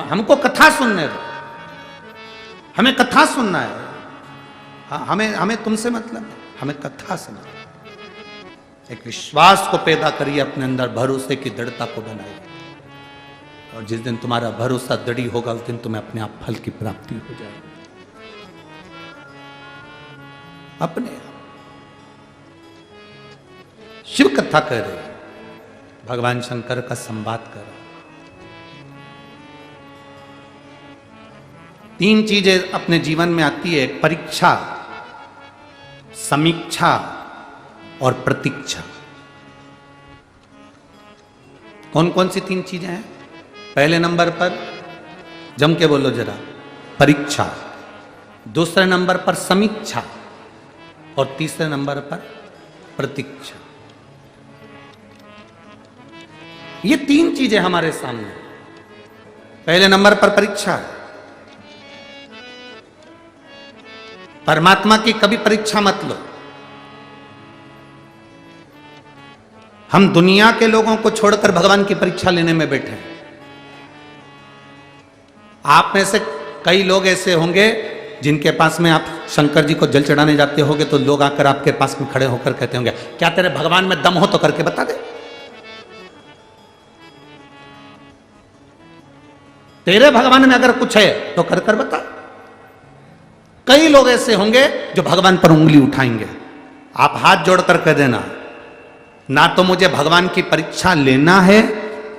हमको कथा सुनने दो, हमें कथा सुनना है। हमें तुमसे मतलब है, हमें कथा सुनना। एक विश्वास को पैदा करिए अपने अंदर, भरोसे की दृढ़ता को बनाइए, और जिस दिन तुम्हारा भरोसा दृढ़ होगा उस दिन तुम्हें अपने आप फल की प्राप्ति हो जाएगी अपने आप। शिव कथा कह रहे, भगवान शंकर का संवाद कर रहे। 3 चीजें अपने जीवन में आती है, परीक्षा, समीक्षा और प्रतीक्षा। कौन कौन सी 3 चीजें हैं? पहले नंबर पर जम के बोलो जरा, परीक्षा। दूसरे नंबर पर समीक्षा, और तीसरे नंबर पर प्रतीक्षा। ये 3 चीजें हमारे सामने। पहले नंबर पर परीक्षा है। परमात्मा की कभी परीक्षा मत लो। हम दुनिया के लोगों को छोड़कर भगवान की परीक्षा लेने में बैठे हैं। आप में से कई लोग ऐसे होंगे जिनके पास में आप शंकर जी को जल चढ़ाने जाते होंगे तो लोग आकर आपके पास में खड़े होकर कहते होंगे, क्या तेरे भगवान में दम हो तो करके बता दे, तेरे भगवान में अगर कुछ है तो कर कर बता। कई लोग ऐसे होंगे जो भगवान पर उंगली उठाएंगे। आप हाथ जोड़कर कह देना, ना तो मुझे भगवान की परीक्षा लेना है,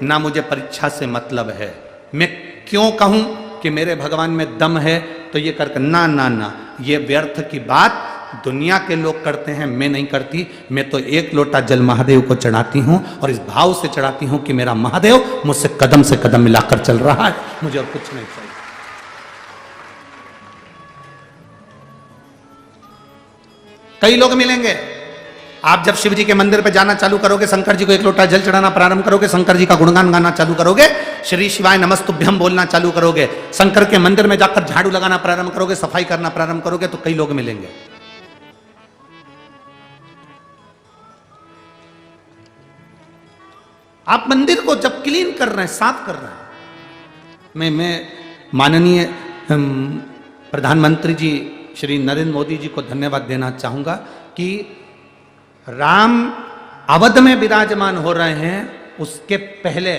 ना मुझे परीक्षा से मतलब है। मैं क्यों कहूं कि मेरे भगवान में दम है तो ये करके, ना ना ना, ये व्यर्थ की बात दुनिया के लोग करते हैं, मैं नहीं करती। मैं तो एक लोटा जल महादेव को चढ़ाती हूं, और इस भाव से चढ़ाती हूं कि मेरा महादेव मुझसे कदम से कदम मिलाकर चल रहा है, मुझे और कुछ नहीं चाहिए। कई लोग मिलेंगे आप जब शिव जी के मंदिर पे जाना चालू करोगे, शंकर जी को एक लोटा जल चढ़ाना प्रारंभ करोगे, शंकर जी का गुणगान गाना चालू करोगे, श्री शिवाय नमस्तुभ्यम बोलना चालू करोगे, शंकर के मंदिर में जाकर झाड़ू लगाना प्रारंभ करोगे, सफाई करना प्रारंभ करोगे, तो कई लोग मिलेंगे। आप मंदिर को जब क्लीन कर रहे हैं, साफ कर रहे हैं, मैं माननीय प्रधानमंत्री जी श्री नरेंद्र मोदी जी को धन्यवाद देना चाहूंगा कि राम अवध में विराजमान हो रहे हैं, उसके पहले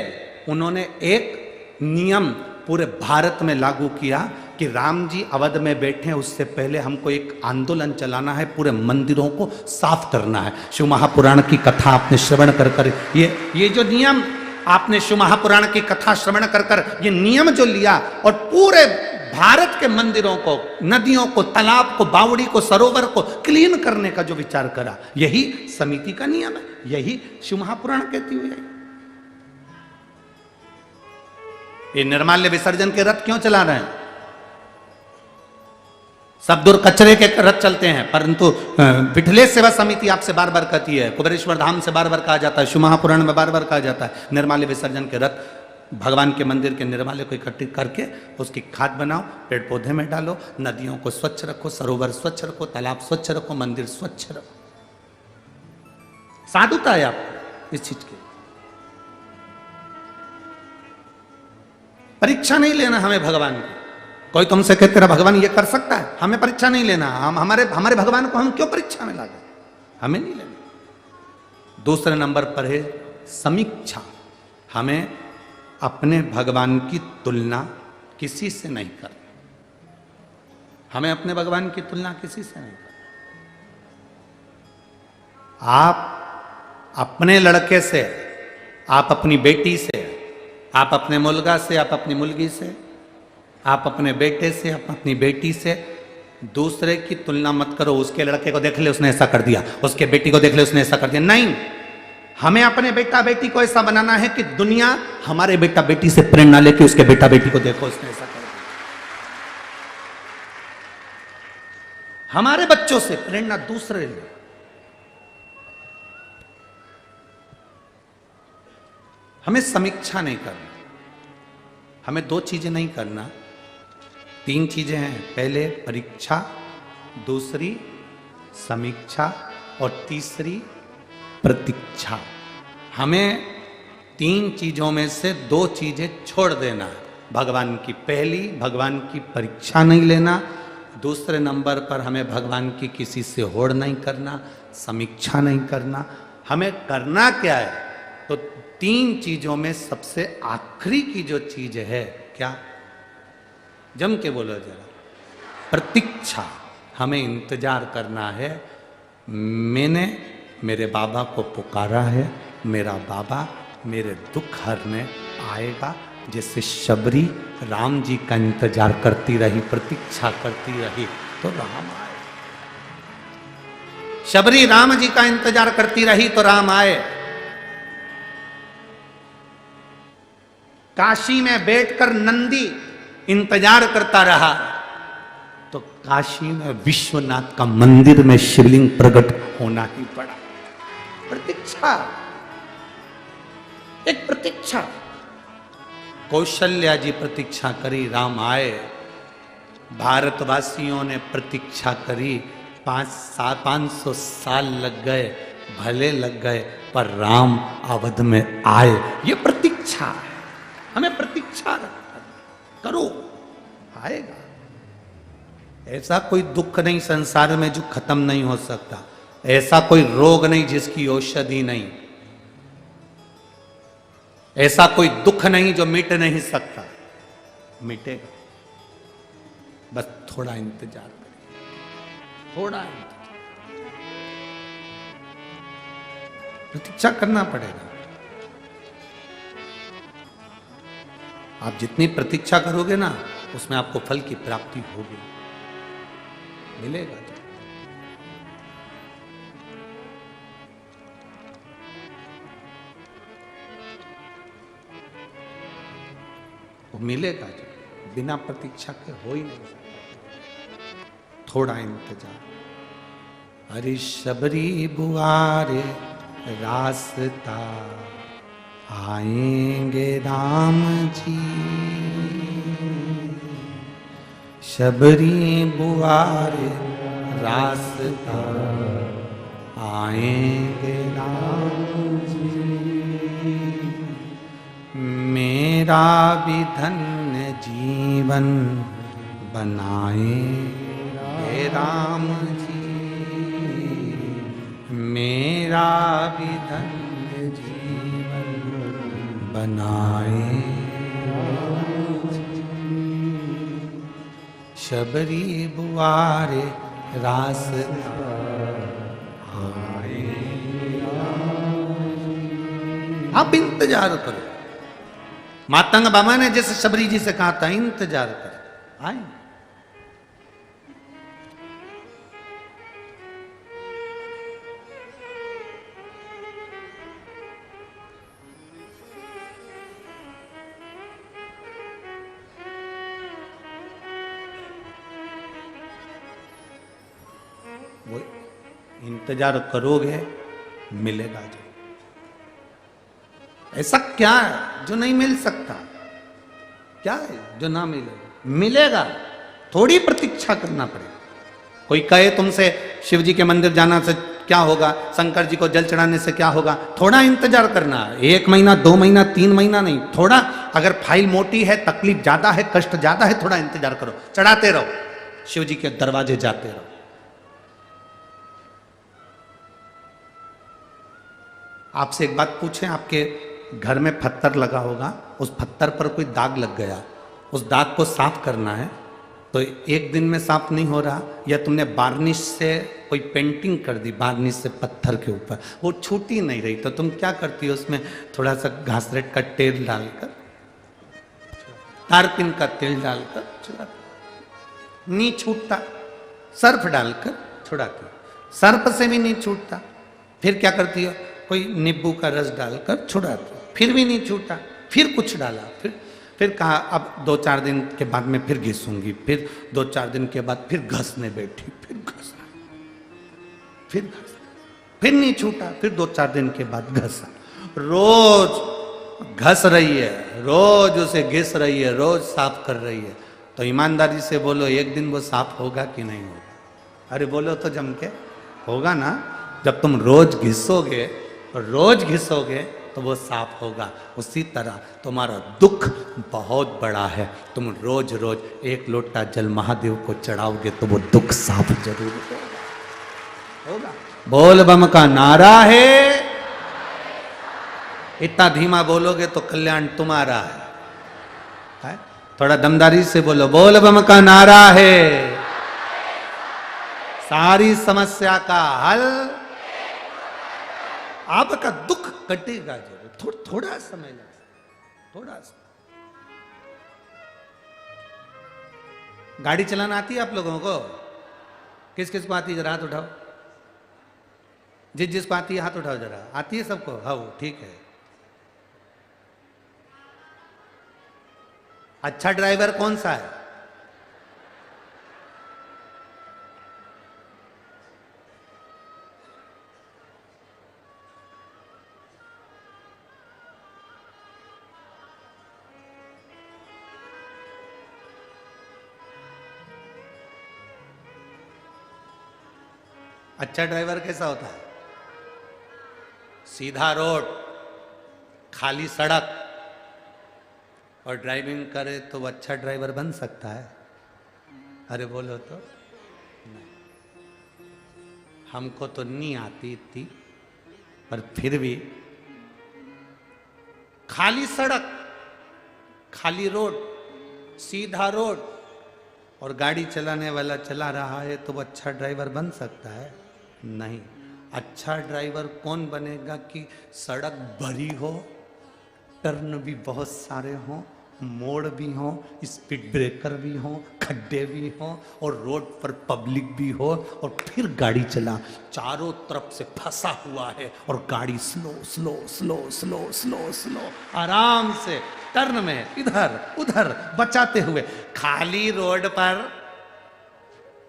उन्होंने एक नियम पूरे भारत में लागू किया कि राम जी अवध में बैठे हैं, उससे पहले हमको एक आंदोलन चलाना है, पूरे मंदिरों को साफ करना है। शिव महापुराण की कथा आपने श्रवण कर कर ये जो नियम आपने शिव महापुराण की कथा श्रवण कर कर ये नियम जो लिया और पूरे भारत के मंदिरों को, नदियों को, तालाब को, बावड़ी को, सरोवर को क्लीन करने का जो विचार करा, यही समिति का नियम है, यही शिव महापुराण कहती हुई है। ये निर्माल्य विसर्जन के रथ क्यों चला रहे हैं? सब दूर कचरे के रथ चलते हैं, परंतु विठलेश सेवा समिति आपसे बार बार कहती है, कुबेरेश्वर धाम से बार बार कहा जाता है, शिव महापुराण में बार बार कहा जाता है, निर्माल्य विसर्जन के रथ भगवान के मंदिर के निर्माल्य को इकट्ठित करके उसकी खाद बनाओ, पेड़ पौधे में डालो, नदियों को स्वच्छ रखो, सरोवर स्वच्छ रखो, तालाब स्वच्छ रखो, मंदिर स्वच्छ रखो। साधुता है आपको इस चीज की। परीक्षा नहीं लेना हमें भगवान की। कोई तुमसे कहते तेरा भगवान ये कर सकता है, हमें परीक्षा नहीं लेना। हम हमारे भगवान को हम क्यों परीक्षा में लागे, हमें नहीं लेना। दूसरे नंबर पर है समीक्षा। हमें अपने भगवान की तुलना किसी से नहीं करनी। हमें अपने भगवान की तुलना किसी से नहीं करनी। आप अपने लड़के से, आप अपनी बेटी से, आप अपने मुलगा से, आप अपनी मुलगी से, आप अपने बेटे से, आप अपनी बेटी से दूसरे की तुलना मत करो। उसके लड़के को देख ले उसने ऐसा कर दिया, उसके बेटी को देख ले उसने ऐसा कर दिया। नहीं, हमें अपने बेटा बेटी को ऐसा बनाना है कि दुनिया हमारे बेटा बेटी से प्रेरणा लेके उसके बेटा बेटी को देखो उसने ऐसा कर दिया। हमारे बच्चों से प्रेरणा दूसरे ले। हमें समीक्षा नहीं करना। हमें दो चीजें नहीं करना, तीन चीजें हैं। पहले परीक्षा, दूसरी समीक्षा और तीसरी प्रतीक्षा। हमें तीन चीजों में से दो चीजें छोड़ देना है। भगवान की पहली, भगवान की परीक्षा नहीं लेना। दूसरे नंबर पर हमें भगवान की किसी से होड़ नहीं करना, समीक्षा नहीं करना। हमें करना क्या है? तो तीन चीजों में सबसे आखिरी की जो चीज है, क्या? जम के बोलो जरा। प्रतीक्षा। हमें इंतजार करना है। मैंने मेरे बाबा को पुकारा है, मेरा बाबा मेरे दुख हरने आएगा। जैसे शबरी राम जी का इंतजार करती रही, प्रतीक्षा करती रही, तो राम आए। शबरी राम जी का इंतजार करती रही तो राम आए। काशी में बैठकर नंदी इंतजार करता रहा तो काशी में विश्वनाथ का मंदिर में शिवलिंग प्रकट होना ही पड़ा। प्रतीक्षा, एक प्रतीक्षा। कौशल्या जी प्रतीक्षा करी, राम आए। भारतवासियों ने प्रतीक्षा करी, 500 साल लग गए, भले लग गए, पर राम अवध में आए। ये प्रतीक्षा है। हमें प्रतीक्षा करो, आएगा। ऐसा कोई दुख नहीं संसार में जो खत्म नहीं हो सकता। ऐसा कोई रोग नहीं जिसकी औषधि नहीं। ऐसा कोई दुख नहीं जो मिट नहीं सकता। मिटेगा, बस थोड़ा इंतजार करें, थोड़ा इंतजार। प्रतीक्षा करना पड़ेगा। आप जितनी प्रतीक्षा करोगे ना, उसमें आपको फल की प्राप्ति होगी, मिलेगा। वो मिलेगा जो, बिना प्रतीक्षा के हो ही नहीं सकता। थोड़ा इंतजार। अरे शबरी बुआरे रास्ता आएंगे राम जी, शबरी बुआरे रास्ता आएंगे राम जी, मेरा भी धन्य जीवन बनाएंगे राम जी, मेरा भी धन्य जीवन बनाए शबरी बुआरे रास्ता आए। आप इंतजार करो। मातंग बाबा ने जैसे शबरी जी से कहा था इंतजार करो, आए। वो इंतजार करोगे मिलेगा जो। ऐसा क्या है जो नहीं मिल सकता? क्या है जो ना मिलेगा? मिलेगा, थोड़ी प्रतीक्षा करना पड़ेगा। कोई कहे तुमसे शिव जी के मंदिर जाना से क्या होगा, शंकर जी को जल चढ़ाने से क्या होगा, थोड़ा इंतजार करना। 1 महीना 2 महीना 3 महीना नहीं, थोड़ा। अगर फाइल मोटी है, तकलीफ ज्यादा है, कष्ट ज्यादा है, थोड़ा इंतजार करो, चढ़ाते रहो, शिव जी के दरवाजे जाते रहो। आपसे एक बात पूछें, आपके घर में पत्थर लगा होगा, उस पत्थर पर कोई दाग लग गया, उस दाग को साफ करना है तो 1 दिन में साफ नहीं हो रहा, या तुमने बार्निश से कोई पेंटिंग कर दी, बार्निश से पत्थर के ऊपर, वो छूटी नहीं रही, तो तुम क्या करती हो, उसमें थोड़ा सा घासलेट का तेल डालकर, तारपीन का तेल डालकर छुड़ा, नहीं छूटता, सर्फ डालकर छुड़ाती, सर्फ से भी नहीं छूटता, फिर क्या करती हो, कोई नींबू का रस डालकर छुड़ाती, फिर भी नहीं छूटा, फिर कुछ डाला, फिर कहा अब 2-4 दिन के बाद में फिर घिसूंगी, फिर 2-4 दिन के बाद फिर घसने बैठी, फिर घसा, फिर नहीं छूटा, फिर 2-4 दिन के बाद घसा, रोज घस रही है, रोज उसे घिस रही है, रोज साफ कर रही है। तो ईमानदारी से बोलो, एक दिन वो साफ होगा कि नहीं होगा? अरे बोलो तो जम के, होगा ना। जब तुम रोज घिसोगे तो वो साफ होगा। उसी तरह तुम्हारा दुख बहुत बड़ा है, तुम रोज रोज 1 लोटा जल महादेव को चढ़ाओगे तो वो दुख साफ जरूर होगा। बोल बम का नारा है, इतना धीमा बोलोगे तो कल्याण तुम्हारा है। थोड़ा दमदारी से बोलो, बोल बम का नारा है, सारी समस्या का हल, आपका दुख कटेगा जरूर। थोड़ा समय लगेगा, थोड़ा सा। गाड़ी चलाना आती है आप लोगों को? किस किस को आती है जरा हाथ उठाओ, जिसको आती है हाथ उठाओ जरा। आती है सबको? हाँ ठीक है। अच्छा ड्राइवर कौन सा है? अच्छा ड्राइवर कैसा होता है? सीधा रोड, खाली सड़क और ड्राइविंग करे तो वो अच्छा ड्राइवर बन सकता है? अरे बोलो तो। नहीं, हमको तो नहीं आती इतनी, पर फिर भी खाली सड़क, खाली रोड, सीधा रोड और गाड़ी चलाने वाला चला रहा है तो वो अच्छा ड्राइवर बन सकता है? नहीं। अच्छा ड्राइवर कौन बनेगा कि सड़क भरी हो, टर्न भी बहुत सारे हों, मोड़ भी हो, स्पीड ब्रेकर भी हो, खड्डे भी हो और रोड पर पब्लिक भी हो, और फिर गाड़ी चला, चारों तरफ से फंसा हुआ है और गाड़ी slow slow slow slow slow slow आराम से टर्न में इधर उधर बचाते हुए, खाली रोड पर,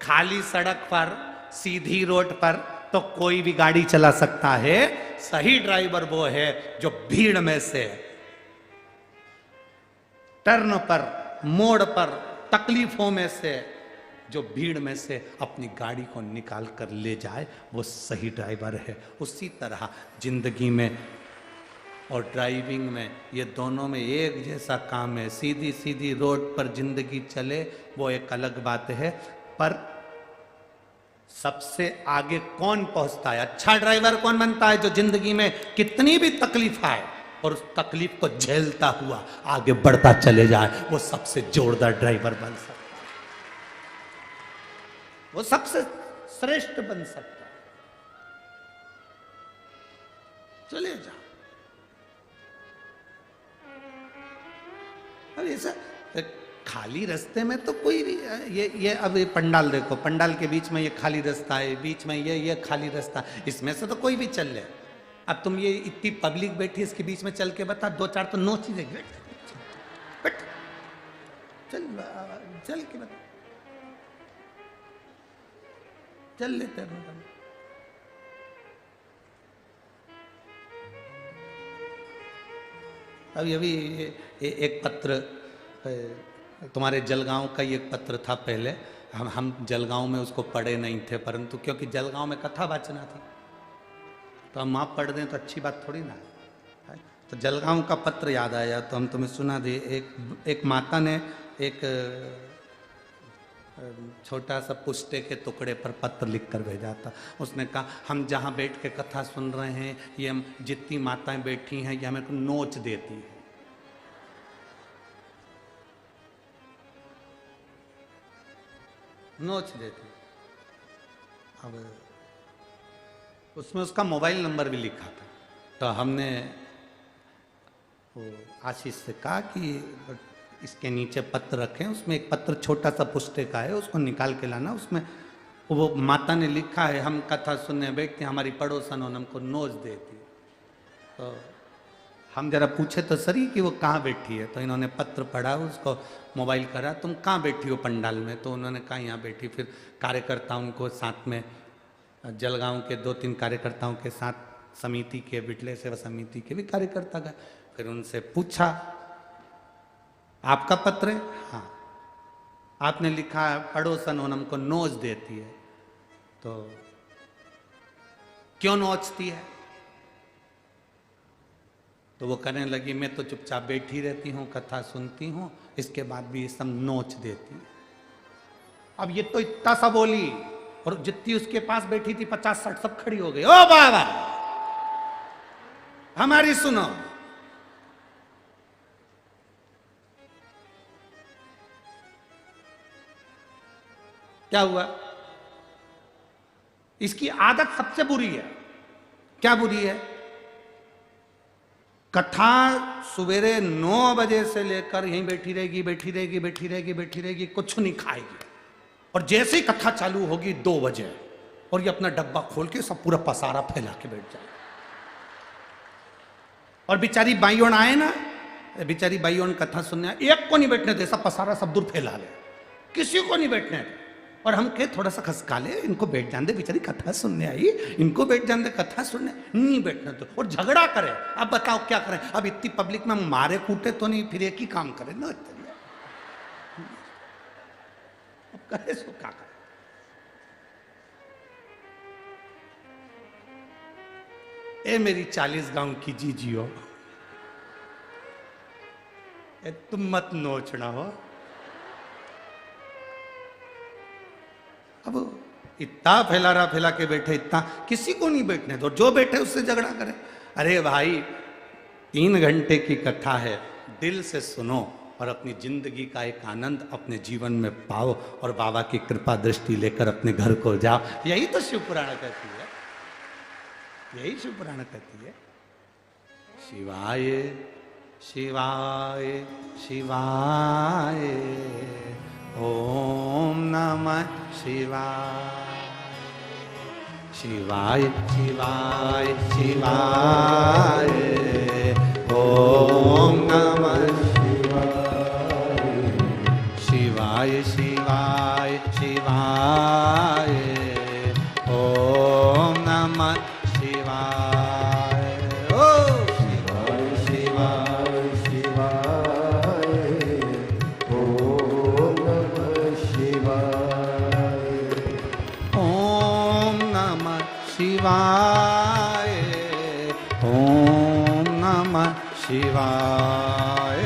खाली सड़क पर, सीधी रोड पर तो कोई भी गाड़ी चला सकता है। सही ड्राइवर वो है जो भीड़ में से, टर्न पर, मोड़ पर, तकलीफों में से, जो भीड़ में से अपनी गाड़ी को निकाल कर ले जाए, वो सही ड्राइवर है। उसी तरह जिंदगी में और ड्राइविंग में, ये दोनों में एक जैसा काम है। सीधी सीधी रोड पर जिंदगी चले वो एक अलग बात है, पर सबसे आगे कौन पहुंचता है, अच्छा ड्राइवर कौन बनता है, जो जिंदगी में कितनी भी तकलीफ आए और उस तकलीफ को झेलता हुआ आगे बढ़ता चले जाए, वो सबसे जोरदार ड्राइवर बन सकता है, वो सबसे श्रेष्ठ बन सकता है। चले जाओ। अब ऐसा खाली रास्ते में तो कोई भी, ये अब ये पंडाल देखो, पंडाल के बीच में ये खाली रास्ता है, बीच में ये खाली रास्ता, इसमें से तो कोई भी चल ले। अब तुम ये इतनी पब्लिक बैठी, इसके बीच में चल के बता, दो चार तो नोच ही देंगे। चल के बता, चल लेते हैं। अभी एक पत्र, तुम्हारे जलगांव का ही एक पत्र था पहले, हम जलगांव में उसको पढ़े नहीं थे, परंतु क्योंकि जलगांव में कथा वाचना थी तो हम वहाँ पढ़ दें तो अच्छी बात थोड़ी ना है। तो जलगांव का पत्र याद आया तो हम तुम्हें सुना दे। एक माता ने एक छोटा सा पुष्टे के टुकड़े पर पत्र लिख कर भेजा था। उसने कहा, हम जहाँ बैठ के कथा सुन रहे हैं, ये हम जितनी माताएं बैठी हैं ये हमें को नोच देती है। नोच देती। अब उसमें उसका मोबाइल नंबर भी लिखा था। तो हमने वो आशीष से कहा कि इसके नीचे पत्र रखें, उसमें एक पत्र छोटा सा पुस्ते का है, उसको निकाल के लाना। उसमें वो माता ने लिखा है, हम कथा सुनने बैठते हैं, हमारी पड़ोसन हमको नोच देती। तो हम जरा पूछे तो सरी कि वो कहाँ बैठी है, तो इन्होंने पत्र पढ़ा, उसको मोबाइल करा, तुम कहाँ बैठी हो पंडाल में? तो उन्होंने कहा यहाँ बैठी। फिर कार्यकर्ताओं को साथ में, जलगांव के 2-3 कार्यकर्ताओं के साथ, समिति के, बिटले सेवा समिति के भी कार्यकर्ता गए। फिर उनसे पूछा, आपका पत्र है? हाँ। आपने लिखा है पड़ोसन हमको नोच देती है, तो क्यों नोचती है? तो वो कहने लगी, मैं तो चुपचाप बैठी रहती हूँ, कथा सुनती हूँ, इसके बाद भी ये सब नोच देती है। अब ये तो इतना सा बोली, और जितनी उसके पास बैठी थी 50-60 सब खड़ी हो गई। ओ बाबा, हमारी सुनो। क्या हुआ? इसकी आदत सबसे बुरी है। क्या बुरी है? कथा सवेरे 9 बजे से लेकर यहीं बैठी रहेगी, बैठी रहेगी, बैठी रहेगी, बैठी रहेगी, कुछ नहीं खाएगी। और जैसे ही कथा चालू होगी 2 बजे, और ये अपना डब्बा खोल के सब पूरा पसारा फैला के बैठ जाए। और बेचारी बाइयों आए ना, बेचारी बाइयों कथा सुनने, एक को नहीं बैठने दे, सब पसारा सब दूर फैला ले, किसी को नहीं बैठने दे। और हम कहे थोड़ा सा खसका ले, इनको बैठ जाने दे, बेचारी कथा सुनने आई, इनको बैठ जाने दे, कथा सुनने नहीं बैठने दो। और झगड़ा करे। अब बताओ क्या करें? अब इतनी पब्लिक में मारे कूटे तो नहीं, फिर एक ही काम करे ना, अब करे सो क्या करे। ए मेरी 40 गांव की जीजियो, तुम मत नोचना हो। अब इतना फैला के बैठे, इतना किसी को नहीं बैठने दो, जो बैठे उससे झगड़ा करे। अरे भाई, 3 घंटे की कथा है, दिल से सुनो और अपनी जिंदगी का एक आनंद अपने जीवन में पाओ, और बाबा की कृपा दृष्टि लेकर अपने घर को जाओ। यही तो शिव पुराण कहती है, यही शिव पुराण कहती है। शिवाय शिवाय शिवाय ओम नमः शिवाय। शिवाय शिवाय शिवाय ओम नमः शिवाय। शिवाय शिवाय शिवाय ओम नमः शिवाय।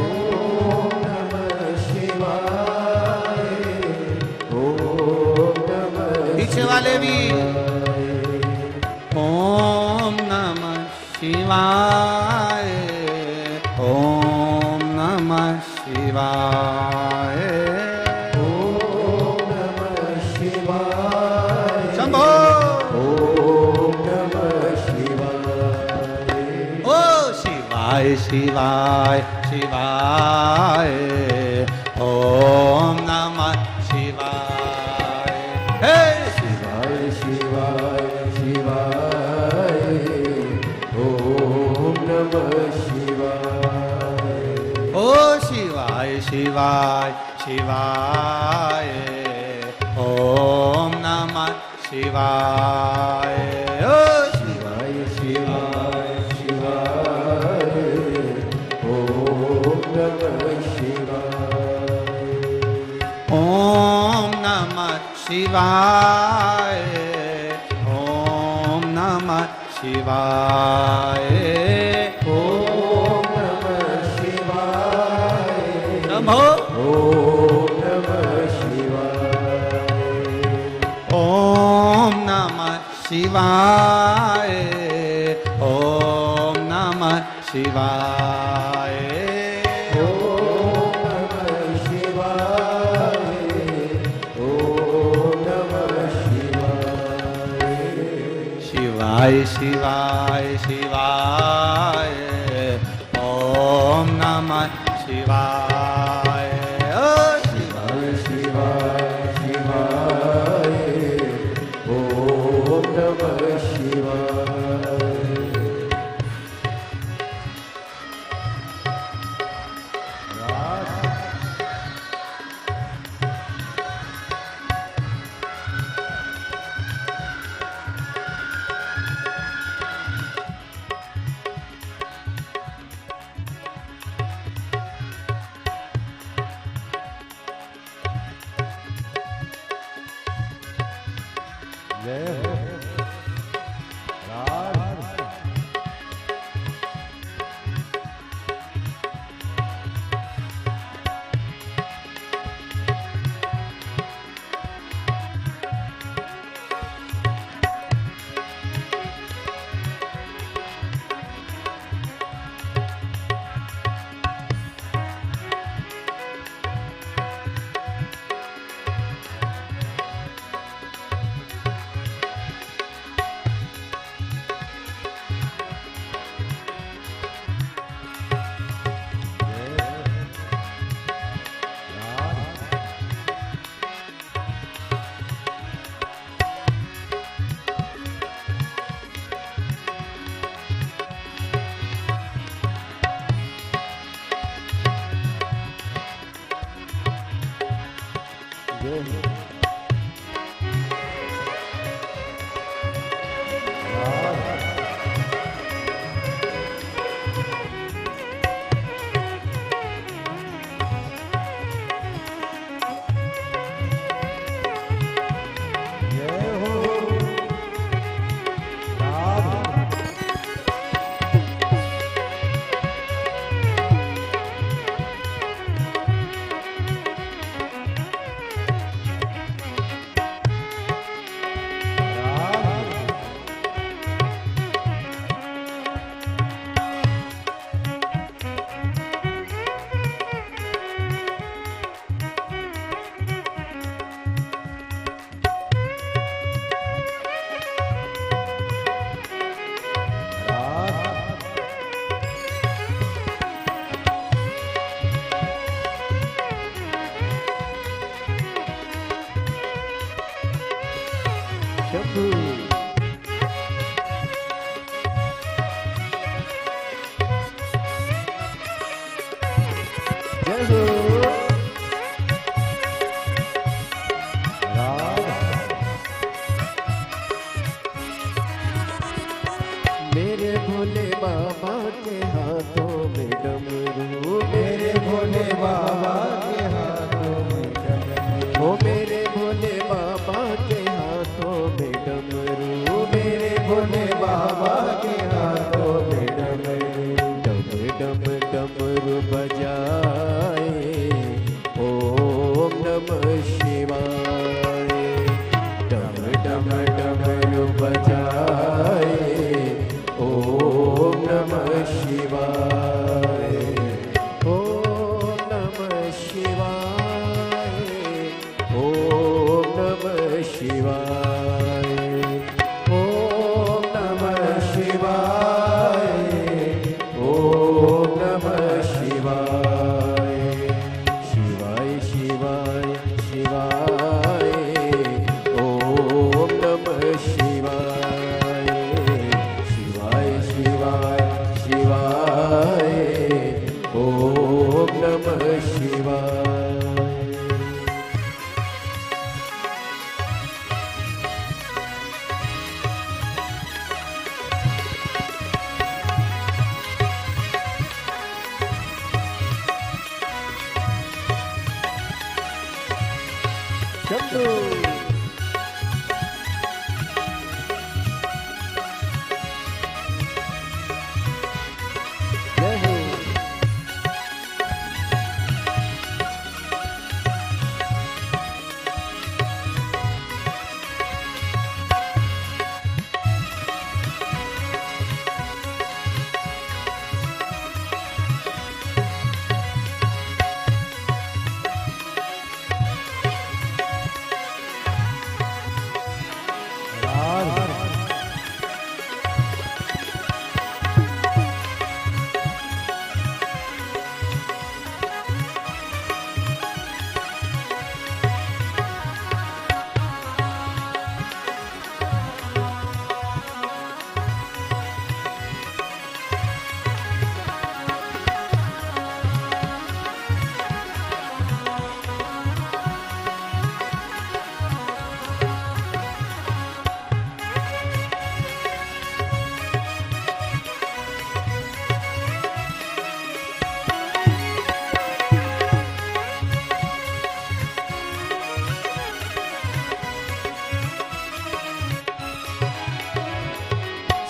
ओम नमः शिवाय। ओम नमः पीछे वाले भी ओम नमः शिवाय। ओम नमः शिवाय। ओम नमः शिवाय। शंभो। ओम नमः शिवाय। ओ शिवाय शिवाय शिवाय। ओम नमः शिवाय। हे शिवाय शिवाय शिवाय। ओम नमः शिवाय। ओ शिवाय शिवाय शिवाय। ओम नमः शिवाय। ओ शिवाय शिवाय शिवाय। ओम नमः शिवाय। ओम नमः शिवाय। ओम नमः शिवाय। ओम नमः शिवाय। शंभो। ओम नमः शिवाय। ओम नमः शिवाय। ओम नमः शिवाय। ओम नमः शिवाय। ओम नमः शिवाय। शिवाय शिवाय शिवाय। ओम नमः शिवाय। ओ शिवाय शिवाय शिवाय। ओम नमः शिवाय। जय हो राधे। मेरे भोले बाबा के हाथों में डमरू, मेरे भोले बाबा के हाथों में डमरू, ओ मेरे भोले बाबा के हाथों में डमरू, मेरे भोले बाबा के हाथों में डमरू। नमः शिवाय, ओम नमः शिवाय, ओम नमः शिवाय, ओम नमः शिवाय, ओम नमः शिवाय, शिवाय शिवाय शिवाय, ओम नमः शिवाय, शिवाय शिवाय शिवाय, ओम नमः शिवाय। शंभू जय हो।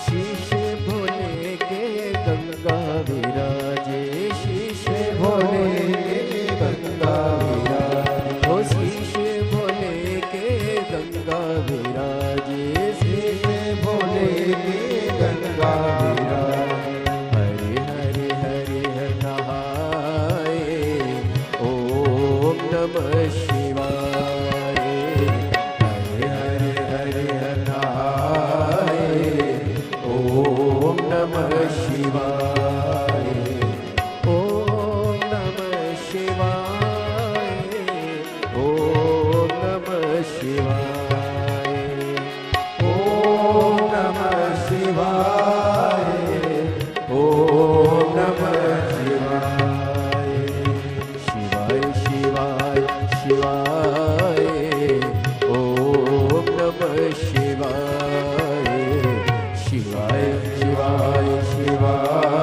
शीश भोले के गंगा विराजे, शीश भोले के गंगा विराजे, ओ शीश भोले के गंगा विराजे, शीश भोले के गंगा विराजे। हरे हरे हरे हर नहाए, ओम नमः शिवाय, हरे हरे हरे हर नहाए, ओम नमः शिवाय, ओम नमः शिवाय, ओम नमः शिवाय, ओम नमः शिवाय, ओम नमः शिवाय, शिवाय शिवाय शिवाय, ओम नमः शिवाय, शिवाय शिवाय शिवाय,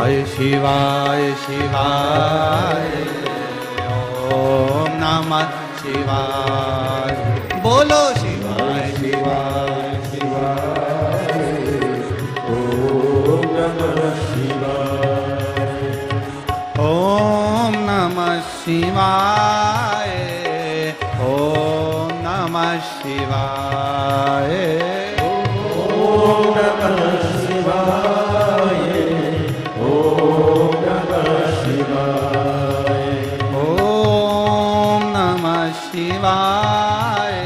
शिवाय शिवाय ओम नमः शिवाय। बोलो शिवाय शिवाय शिवाय ओम नमः शिवाय। ओम नमः शिवाय ओम नमः शिवाय ओम नमः शिवाय ओम नमः शिवाय। ओम नमः शिवाय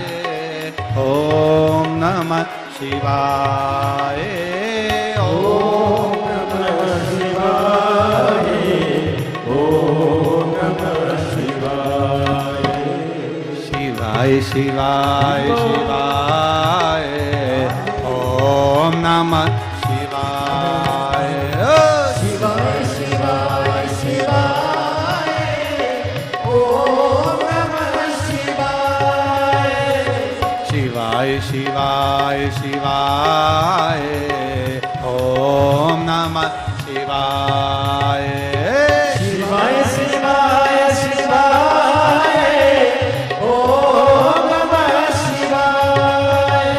ओम नमः शिवाय ओम नमः शिवाय ओम नमः शिवाय। शिवाय शिवाय शिवाय ओम नमः शिवाय। शिवाय शिवाय शिवाय ओम नमः शिवाय। शिवाय शिवाय शिवाय ओम नमः शिवाय। शिवाय शिवाय शिवाय ओम नमः शिवाय।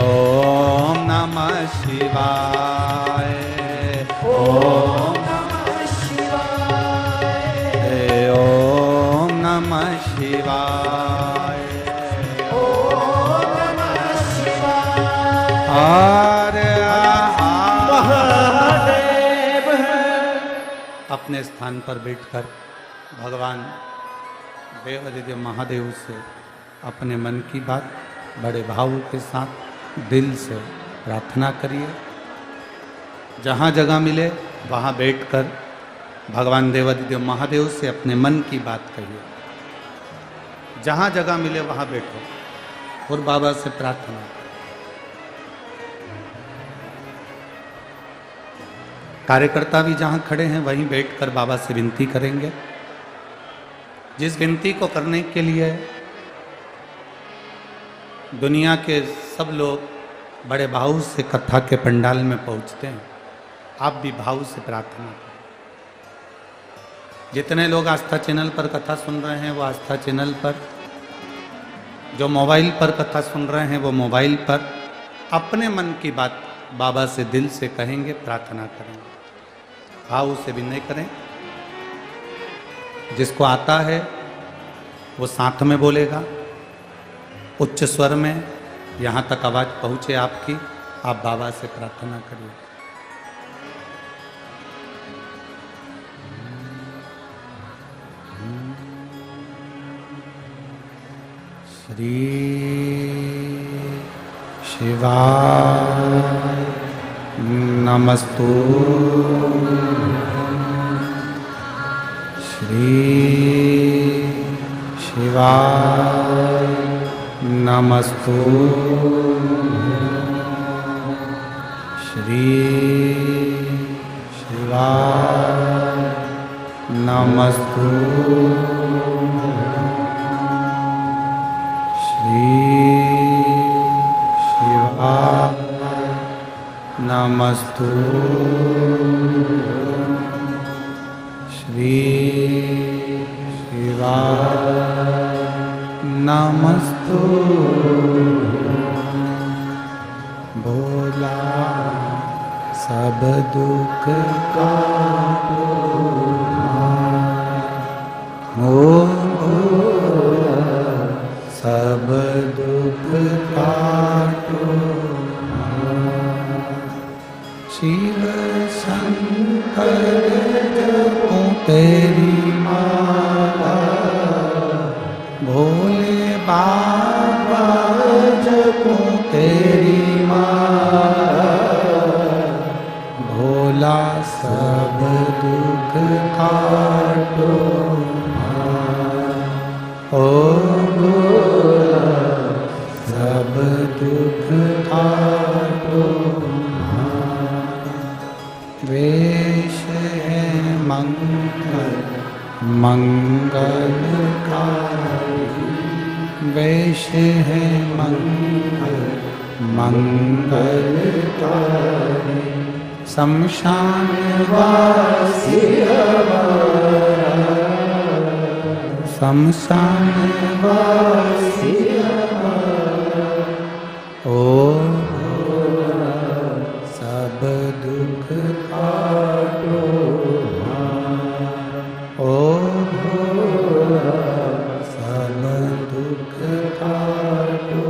ओम नमः शिवाय ओम नमः शिवाय ओम नमः शिवाय। ओम नमः शिवाय। हर महादेव। अपने स्थान पर बैठकर भगवान देवादिदेव महादेव से अपने मन की बात बड़े भाव के साथ दिल से प्रार्थना करिए। जहाँ जगह मिले वहाँ बैठकर भगवान देवादिदेव महादेव से अपने मन की बात कहिए। जहाँ जगह मिले वहाँ बैठो और बाबा से प्रार्थना। कार्यकर्ता भी जहाँ खड़े हैं वहीं बैठकर बाबा से विनती करेंगे। जिस विनती को करने के लिए दुनिया के सब लोग बड़े भाव से कथा के पंडाल में पहुंचते हैं, आप भी भाव से प्रार्थना करें। जितने लोग आस्था चैनल पर कथा सुन रहे हैं वो आस्था चैनल पर, जो मोबाइल पर कथा सुन रहे हैं वो मोबाइल पर अपने मन की बात बाबा से दिल से कहेंगे, प्रार्थना करेंगे, भाव से विनय करें। जिसको आता है वो साथ में बोलेगा, उच्च स्वर में, यहाँ तक आवाज पहुँचे आपकी, आप बाबा से प्रार्थना करिए। श्री शिवाय नमस्तु। श्री शिवाय नमस्तु। श्री शिवाय नमस्तु। श्री शिवाय नमस्तु। श्री शिवाय नमस्तु। भोला सब दुख काटो, ओम भोला सब दुख काटो। शिव शंकर जपो तेरी माला, भोले बाबा जपो तेरी माला। भोला सब दुख काटो, ओ भोला सब दुख काटो। वेश है मंगल मंगलकारी, वेश है मंगल मंगलकारी। शमशान वासी शमशान वासी ओ सब दुख काटो ओ सब दुख काटो।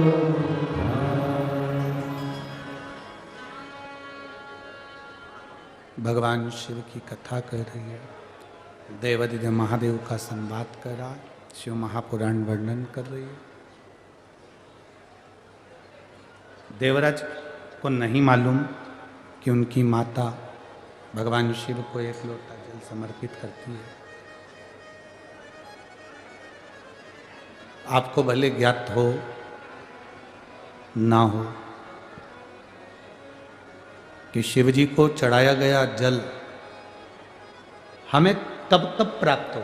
भगवान शिव की कथा कर रही है, देवादिदेव महादेव का संवाद कर रहा है, शिव महापुराण वर्णन कर रही है। देवराज को नहीं मालूम कि उनकी माता भगवान शिव को एक लोटा जल समर्पित करती है। आपको भले ज्ञात हो ना हो कि शिव जी को चढ़ाया गया जल हमें तब तब प्राप्त हो,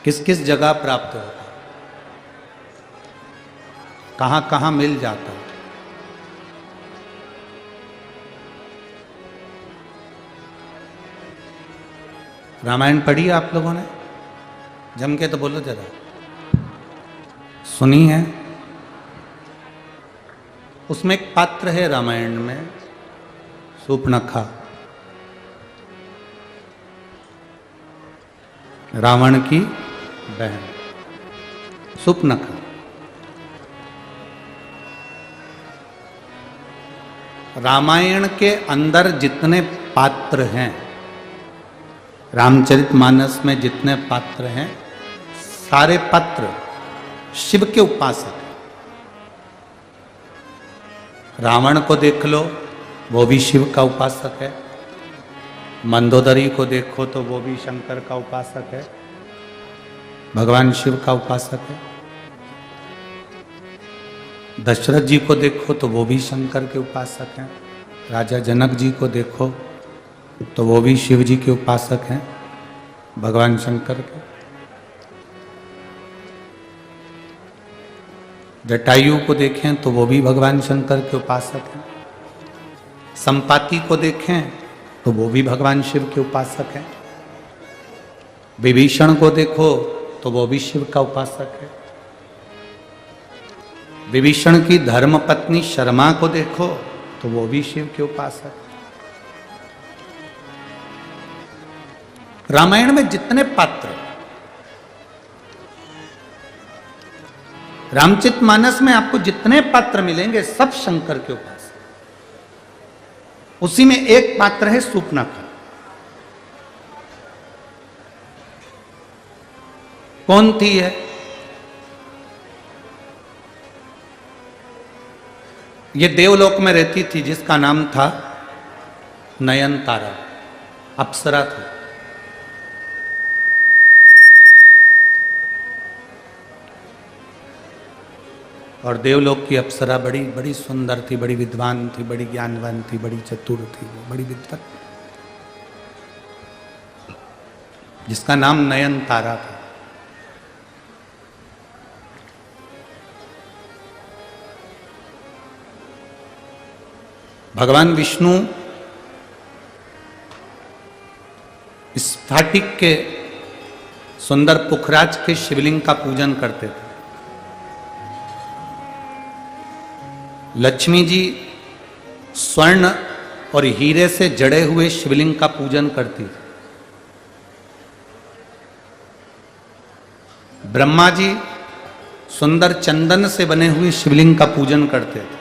किस किस जगह प्राप्त होता, कहां कहां मिल जाता। रामायण पढ़ी आप लोगों ने? जम के तो बोलो जरा। सुनी है? उसमें एक पात्र है रामायण में, शूर्पणखा, रावण की बहन शूर्पणखा। रामायण के अंदर जितने पात्र हैं, रामचरितमानस में जितने पात्र हैं, सारे पात्र शिव के उपासक हैं। रावण को देख लो, वो भी शिव का उपासक है। मंदोदरी को देखो तो वो भी शंकर का उपासक है, भगवान शिव का उपासक है। दशरथ जी को देखो तो वो भी शंकर के उपासक हैं। राजा जनक जी को देखो तो वो भी शिव जी के उपासक हैं, भगवान शंकर के। जटायु को देखें तो वो भी भगवान शंकर के उपासक हैं। संपाति को देखें तो वो भी भगवान शिव के उपासक हैं। विभीषण को देखो तो वो भी शिव का उपासक है। विभीषण की धर्म पत्नी शर्मा को देखो तो वो भी शिव के उपासक है। रामायण में जितने पात्र, रामचरितमानस में आपको जितने पात्र मिलेंगे सब शंकर के उपासक। उसी में एक पात्र है शूर्पणखा। कौन थी है? ये देवलोक में रहती थी, जिसका नाम था नयनतारा, अप्सरा थी। और देवलोक की अप्सरा बड़ी बड़ी सुंदर थी, बड़ी विद्वान थी, बड़ी ज्ञानवान थी, बड़ी चतुर थी, बड़ी विद्वत, जिसका नाम नयनतारा था। भगवान विष्णु स्फाटिक के सुंदर पुखराज के शिवलिंग का पूजन करते थे। लक्ष्मी जी स्वर्ण और हीरे से जड़े हुए शिवलिंग का पूजन करती थी। ब्रह्मा जी सुंदर चंदन से बने हुए शिवलिंग का पूजन करते थे।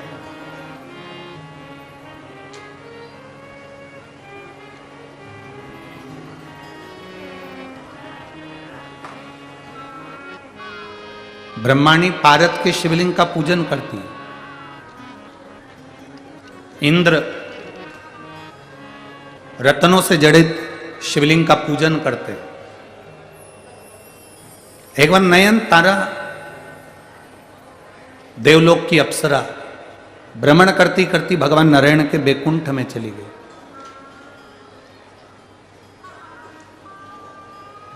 ब्रह्माणी पारत के शिवलिंग का पूजन करती है। इंद्र रत्नों से जड़ित शिवलिंग का पूजन करते। एक बार नयनतारा देवलोक की अप्सरा भ्रमण करती करती भगवान नारायण के बैकुंठ में चली गई।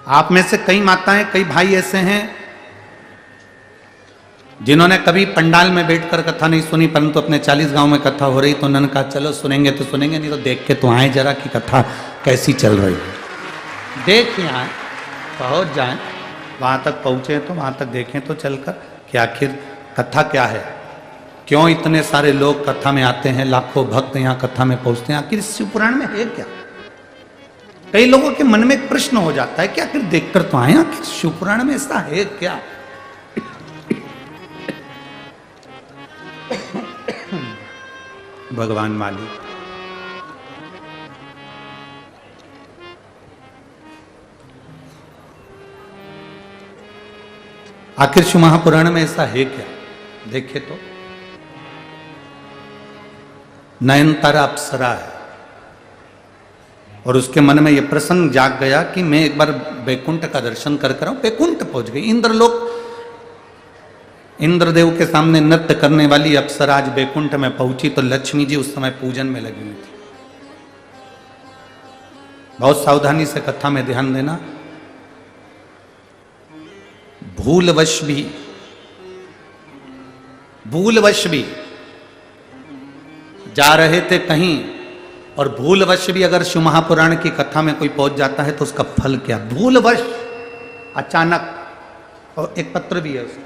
आप में से कई माताएं, कई भाई ऐसे हैं जिन्होंने कभी पंडाल में बैठकर कथा नहीं सुनी परंतु अपने 40 गांव में कथा हो रही तो उन्होंने कहा चलो सुनेंगे तो सुनेंगे, नहीं तो देख के तो आए जरा कि कथा कैसी चल रही है। देख के आए, पहुंच जाए, वहां तक पहुंचे तो वहां तक देखें तो चलकर कि आखिर कथा क्या है, क्यों इतने सारे लोग कथा में आते हैं, लाखों भक्त यहाँ कथा में पहुंचते हैं, आखिर शिव पुराण में है क्या। कई लोगों के मन में एक प्रश्न हो जाता है कि आखिर देखकर तो आए, आखिर शिव पुराण में ऐसा है क्या। भगवान मालिक आखिर शिव महापुराण में ऐसा है क्या। देखे तो नयनतारा अप्सरा है और उसके मन में यह प्रसंग जाग गया कि मैं एक बार बैकुंठ का दर्शन कर कर आऊं। बैकुंठ पहुंच गई, इंद्रलोक, इंद्रदेव के सामने नृत्य करने वाली अप्सरा आज बैकुंठ में पहुंची तो लक्ष्मी जी उस समय पूजन में लगी हुई थी। बहुत सावधानी से कथा में ध्यान देना। भूलवश भी जा रहे थे कहीं और भूलवश भी अगर शिव महापुराण की कथा में कोई पहुंच जाता है तो उसका फल क्या। भूलवश, अचानक, और एक पत्र भी है उसका,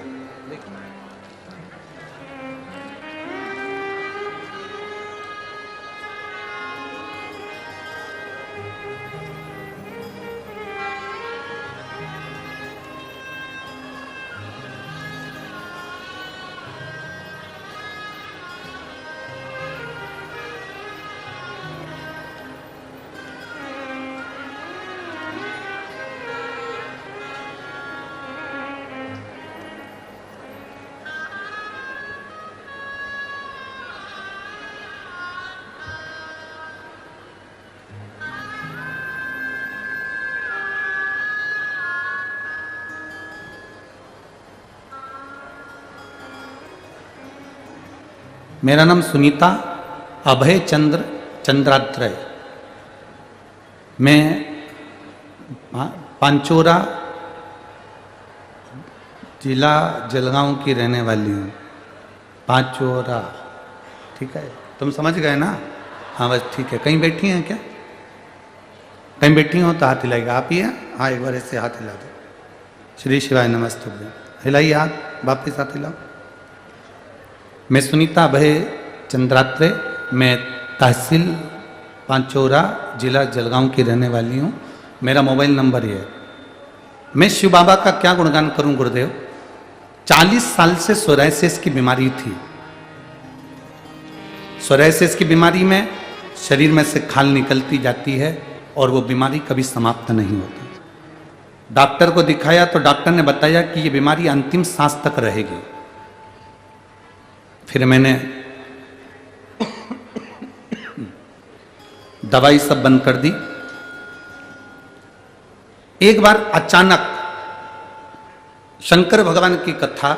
मेरा नाम सुनीता अभय चंद्र चंद्रात्रय, मैं पांचोरा जिला जलगांव की रहने वाली हूँ। पांचोरा, ठीक है, तुम समझ गए ना। हाँ बस ठीक है। कहीं बैठी हैं क्या? कहीं बैठी हो तो हाथ हिलाएगा। आप ही हैं? हाँ, एक बार ऐसे हाथ हिला दो। श्री शिवाय नमस्तुभ्यं। हिलाइए हाथ, वापिस हाथ हिलाओ। मैं सुनीता अभय चंद्रात्रय, मैं तहसील पांचोरा जिला जलगांव की रहने वाली हूँ। मेरा मोबाइल नंबर ये है। मैं शिव बाबा का क्या गुणगान करूं गुरुदेव। 40 साल से सोरायसिस की बीमारी थी। सोरायसिस की बीमारी में शरीर में से खाल निकलती जाती है और वो बीमारी कभी समाप्त नहीं होती। डॉक्टर को दिखाया तो डॉक्टर ने बताया कि ये बीमारी अंतिम सांस तक रहेगी। फिर मैंने दवाई सब बंद कर दी। एक बार अचानक शंकर भगवान की कथा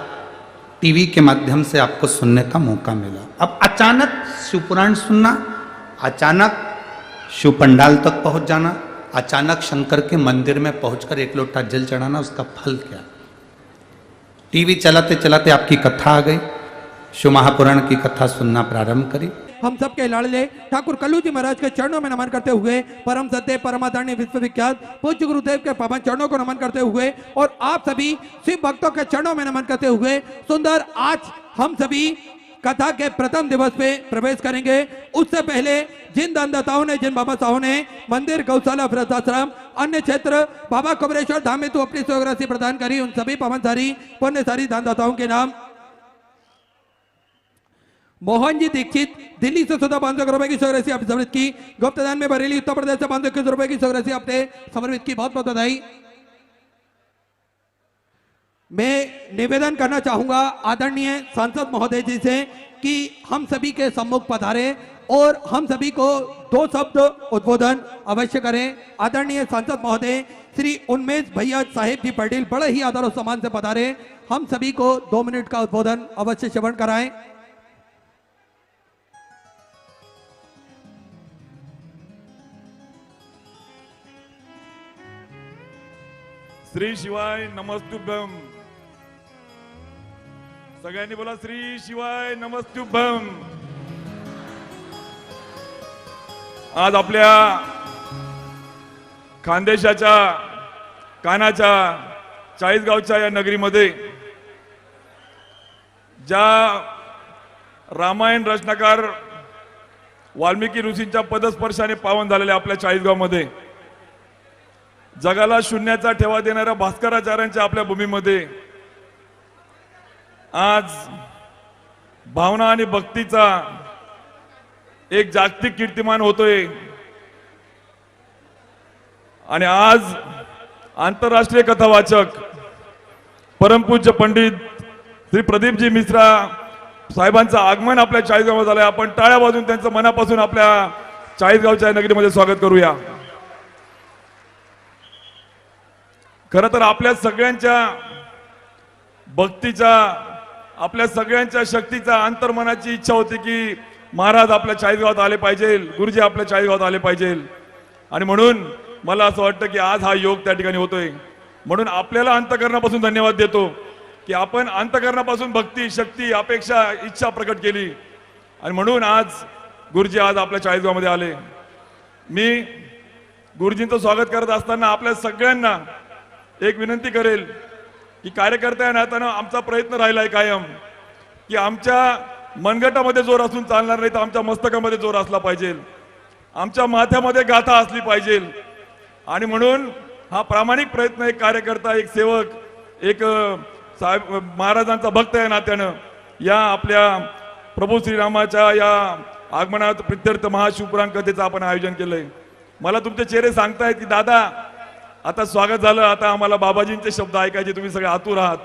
टीवी के माध्यम से आपको सुनने का मौका मिला। अब अचानक शिव पुराण सुनना, अचानक शिव पंडाल तक पहुंच जाना, अचानक शंकर के मंदिर में पहुंचकर एक लोटा जल चढ़ाना, उसका फल क्या। टीवी चलाते चलाते आपकी कथा आ गई, शिव महापुराण की कथा सुनना प्रारंभ करी। हम सबके लाडले ठाकुर कल्लू जी महाराज के चरणों में नमन करते हुए, परम सत्य परमादरणीय विश्वविख्यात पूज्य गुरुदेव के पावन चरणों को नमन करते हुए और आप सभी शिव भक्तों के चरणों में नमन करते हुए सुंदर आज हम सभी कथा के प्रथम दिवस पे प्रवेश करेंगे। उससे पहले जिन दानदाताओं ने, जिन बाबा साहब ने मंदिर, गौशाला, वृद्धाश्रम, अन्य क्षेत्र बाबा कुबेरेश्वर धाम में तो अपनी स्वराशि प्रदान करी, उन सभी पावनसारी पुण्यसारी दानदाताओं के नाम मोहन जी दीक्षित दिल्ली से 500 रुपए की स्वराशि आपने समर्पित की। गुप्तदान में बरेली उत्तर प्रदेश से 521 रुपए की स्वराशि आपने समर्पित की। बहुत बहुत बधाई। मैं निवेदन करना चाहूंगा आदरणीय सांसद महोदय जी से कि हम सभी के सम्मुख पधारे और हम सभी को 2 शब्द उद्बोधन अवश्य करें। आदरणीय सांसद महोदय श्री उन्मेष भैया साहेब जी पटेल बड़े ही आदर और सम्मान से पधारे। हम सभी को 2 मिनट का उद्बोधन अवश्य श्रवण कराएं। श्री शिवाय नमस्तुभ्यम। सगळ्यांनी बोला श्री शिवाय नमस्तुभ्यम. आज आपल्या खानदेशाच्या कानाच्या चाळीसगावच्या या नगरीमध्ये ज्या रामायण रचनाकार वाल्मिकी ऋषींच्या पदस्पर्शाने पावन झालेल्या आपल्या चाळीसगावमध्ये जगाला शून्याचा ठेवा देणाऱ्या भास्कराचार्यांच्या आपल्या भूमीमध्ये आज भावना आणि भक्तीचा एक जागतिक कीर्तिमान होतोय. आणि आज आंतरराष्ट्रीय कथावाचक परमपूज्य पंडित श्री प्रदीपजी मिश्रा साहेबांचं आगमन आपल्या चाळीसगावात झालंय. आपण टाळ्या वाजवून त्यांचं मनापासून आपल्या चाळीसगावच्या नगरीमध्ये स्वागत करूया. खरं तर आपल्या सगळ्यांच्या भक्तीच्या, आपल्या सगळ्यांच्या शक्तीचा, अंतर्मनाची इच्छा होती की महाराज आपल्या चाळीसगावात आले पाहिजे, गुरुजी आपल्या चाळीसगावात आले पाहिजे. आणि म्हणून मला असं वाटतं की आज हा योग त्या ठिकाणी होतोय. म्हणून आपल्याला अंतःकरणापासून धन्यवाद देतो की आपण अंतःकरणापासून भक्ती, शक्ती, अपेक्षा, इच्छा प्रकट केली. आणि म्हणून आज गुरुजी आज आपल्या चाळीसगावमध्ये आले. मी गुरुजींचं स्वागत करत असताना आपल्या सगळ्यांना एक विनंती करेल की कार्यकर्त्या या नात्यानं आमचा प्रयत्न राहिलाय कायम की आमच्या मनगटामध्ये जोर असून चालणार नाही, तर आमच्या मस्तकामध्ये जोर असला पाहिजे, आमच्या माथ्यामध्ये गाथा असली पाहिजे. आणि म्हणून हा प्रामाणिक प्रयत्न एक कार्यकर्ता, एक सेवक, एक साहेब महाराजांचा भक्त या नात्यानं या आपल्या प्रभू श्रीरामाच्या या आगमनात प्रित्यर्थ महाशिवपुराण कथेचं आपण आयोजन केलंय. मला तुमचे चेहरे सांगतायत की दादा आता स्वागत झालं, आता आम्हाला बाबाजींचे शब्द ऐकायचे, तुम्ही सगळे आतुर आहात.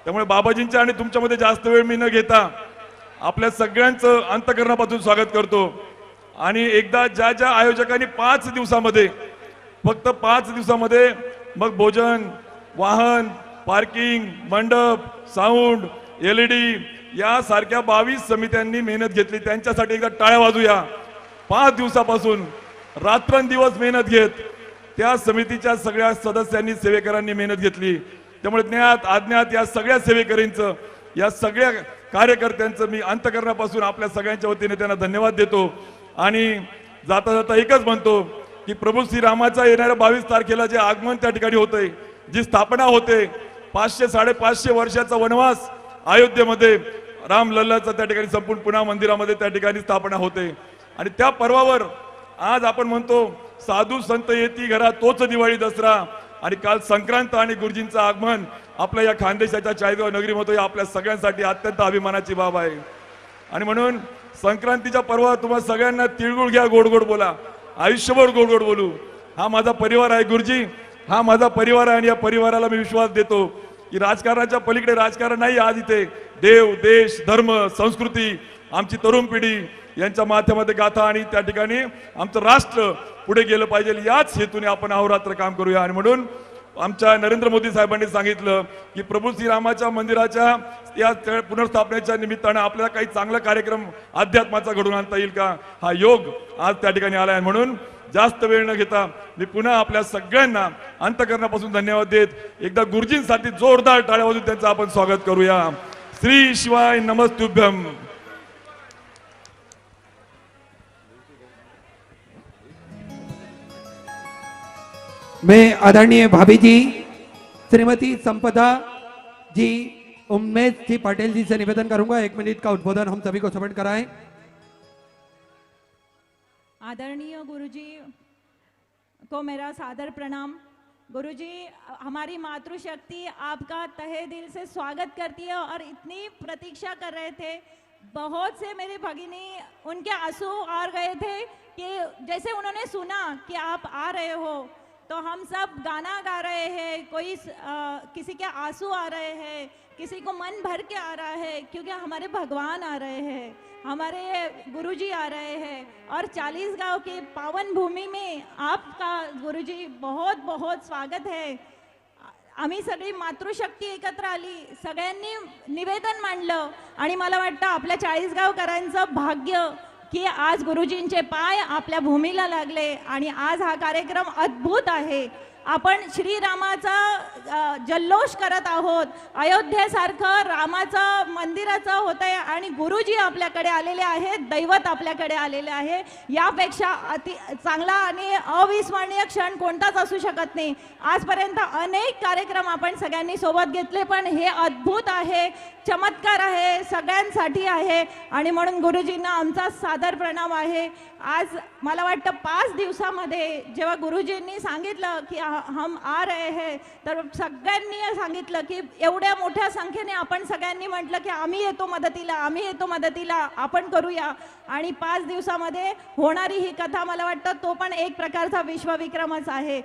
त्यामुळे बाबाजींच्या आणि तुमच्यामध्ये जास्त वेळ मी न घेता आपल्या सगळ्यांचं अंतःकरणापासून स्वागत करतो. आणि एकदा ज्या ज्या आयोजकांनी 5 दिवसामध्ये, फक्त 5 दिवसामध्ये मग भोजन, वाहन, पार्किंग, मंडप, साऊंड, LED यासारख्या 22 समित्यांनी मेहनत घेतली, त्यांच्यासाठी एकदा टाळ्या वाजूया. 5 दिवसापासून रात्रंदिवस मेहनत घेत त्या समितीच्या सगळ्या सदस्यांनी, सेवेकरांनी मेहनत घेतली. त्यामुळे ज्ञात अज्ञात या सगळ्या सेवेकरांचं, या सगळ्या कार्यकर्त्यांचं मी अंतःकरणापासून आपल्या सगळ्यांच्या वतीने त्यांना धन्यवाद देतो. आणि जाता जाता एकच म्हणतो की प्रभू श्रीरामाचा येणाऱ्या 22 तारखेला जे आगमन त्या ठिकाणी होतंय, जी स्थापना होते, 500-550 वर्षाचा वनवास अयोध्येमध्ये राम लल्लाचा त्या ठिकाणी संपूर्ण पुन्हा मंदिरामध्ये त्या ठिकाणी स्थापना होते. आणि त्या पर्वावर आज आपण म्हणतो साधू संत येती घरा तोच दिवाळी दसरा. आणि काल संक्रांत आणि गुरुजींचं आगमन आपल्या या खानदेशाच्या चाळीसगाव नगरीमध्ये आपल्या सगळ्यांसाठी अत्यंत अभिमानाची बाब आहे. आणि म्हणून संक्रांतीच्या पर्वावर तुम्हाला सगळ्यांना तिळगुळ घ्या, गोड गोड बोला, आयुष्यभर गोड गोड बोलू. हा माझा परिवार आहे गुरुजी, हा माझा परिवार आहे. आणि या परिवाराला मी विश्वास देतो की राजकारणाच्या पलीकडे राजकारण नाही. आज इथे देव, देश, धर्म, संस्कृती, आमची तरुण पिढी यांच्या माध्यमामध्ये गाथा आणि त्या ठिकाणी आमचं राष्ट्र पुढे गेलं पाहिजे, याच हेतूने आपण अहोरात्र काम करूया. आणि म्हणून आमच्या नरेंद्र मोदी साहेबांनी सांगितलं की प्रभू श्रीरामाच्या मंदिराच्या या पुनर्स्थापनेच्या निमित्तानं आपल्याला काही चांगला कार्यक्रम अध्यात्माचा घडून आणता येईल का, हा योग आज त्या ठिकाणी आला आहे. म्हणून जास्त वेळ न घेता मी पुन्हा आपल्या सगळ्यांना अंतःकरणापासून धन्यवाद देत एकदा गुरुजींसाठी जोरदार टाळ्या वाजवून त्यांचं आपण स्वागत करूया. श्री शिवाय नमस्तुभ्यम. मैं आदरणीय भाभी जी श्रीमती संपदा जी उमेश जी पटेल जी से निवेदन करूंगा 1 मिनट का उद्बोधन हम सभी को सबमिट कराएं. आदरणीय गुरुजी को मेरा सादर प्रणाम. गुरुजी, हमारी मातृशक्ति आपका तहे दिल से स्वागत करती है और इतनी प्रतीक्षा कर रहे थे. बहुत से मेरे भगिनी उनके आंसू आ गए थे कि जैसे उन्होंने सुना कि आप आ रहे हो तो हम सब गाना गा रहे हैं, कोई किसी के आंसू आ रहे हैं, किसी को मन भर के आ रहा है, क्योंकि हमारे भगवान आ रहे हैं, हमारे गुरुजी आ रहे हैं. और चालीसगांव की पावन भूमि में आपका गुरुजी बहुत बहुत स्वागत है. आम्ही सगळी मातृशक्ती एकत्र आली, सगळ्यांनी निवेदन मांडलं आणि मला वाटतं आपल्या चाळीसगावकरांचं भाग्य की आज गुरुजींचे पाय आपल्या भूमीला लागले आणि आज हा कार्यक्रम अद्भुत आहे. आपण श्रीरामाचा जल्लोष करत आहोत. अयोध्येसारखं रामाचं मंदिराचं होत आहे आणि गुरुजी आपल्याकडे आलेले आहेत, दैवत आपल्याकडे आलेले आहे. यापेक्षा अति चांगला आणि अविस्मरणीय क्षण कोणताच असू शकत नाही. आजपर्यंत अनेक कार्यक्रम आपण सगळ्यांनी सोबत घेतले, पण हे अद्भुत आहे, चमत्कार आहे, सगळ्यांसाठी आहे. आणि म्हणून गुरुजींना आमचा सादर प्रणाम आहे. आज मला वाटतं 5 दिवसामध्ये जेव्हा गुरुजींनी सांगितलं की हम आ रहे हैं, तर सगळ्यांनी सांगितलं की एवढ्या मोठ्या संख्येने आपण सगळ्यांनी म्हटलं की आम्ही येतो मदतीला, आम्ही येतो मदतीला, आपण करूया. आणि 5 दिवसामध्ये होणारी ही कथा मला वाटतं तो पण एक प्रकारचा विश्वविक्रमच आहे.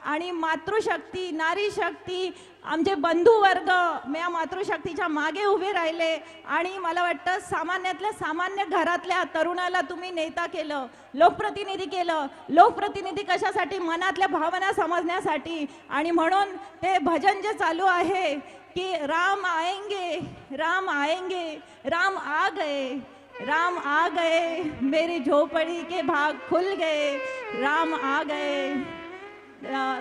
आणि मातृशक्ती, नारी शक्ती, आमचे बंधुवर्ग या मातृशक्तीच्या मागे उभे राहिले. आणि मला वाटतं सामान्यातल्या सामान्य घरातल्या तरुणाला तुम्ही नेता केलं, लोकप्रतिनिधी केलं. लोकप्रतिनिधी कशासाठी? मनातल्या भावना समजण्यासाठी. आणि म्हणून ते भजन जे चालू आहे की राम आएंगे, राम आएंगे, राम आ गए, राम आ गए, मेरी झोपड़ी के भाग खुल गए, राम आ गए.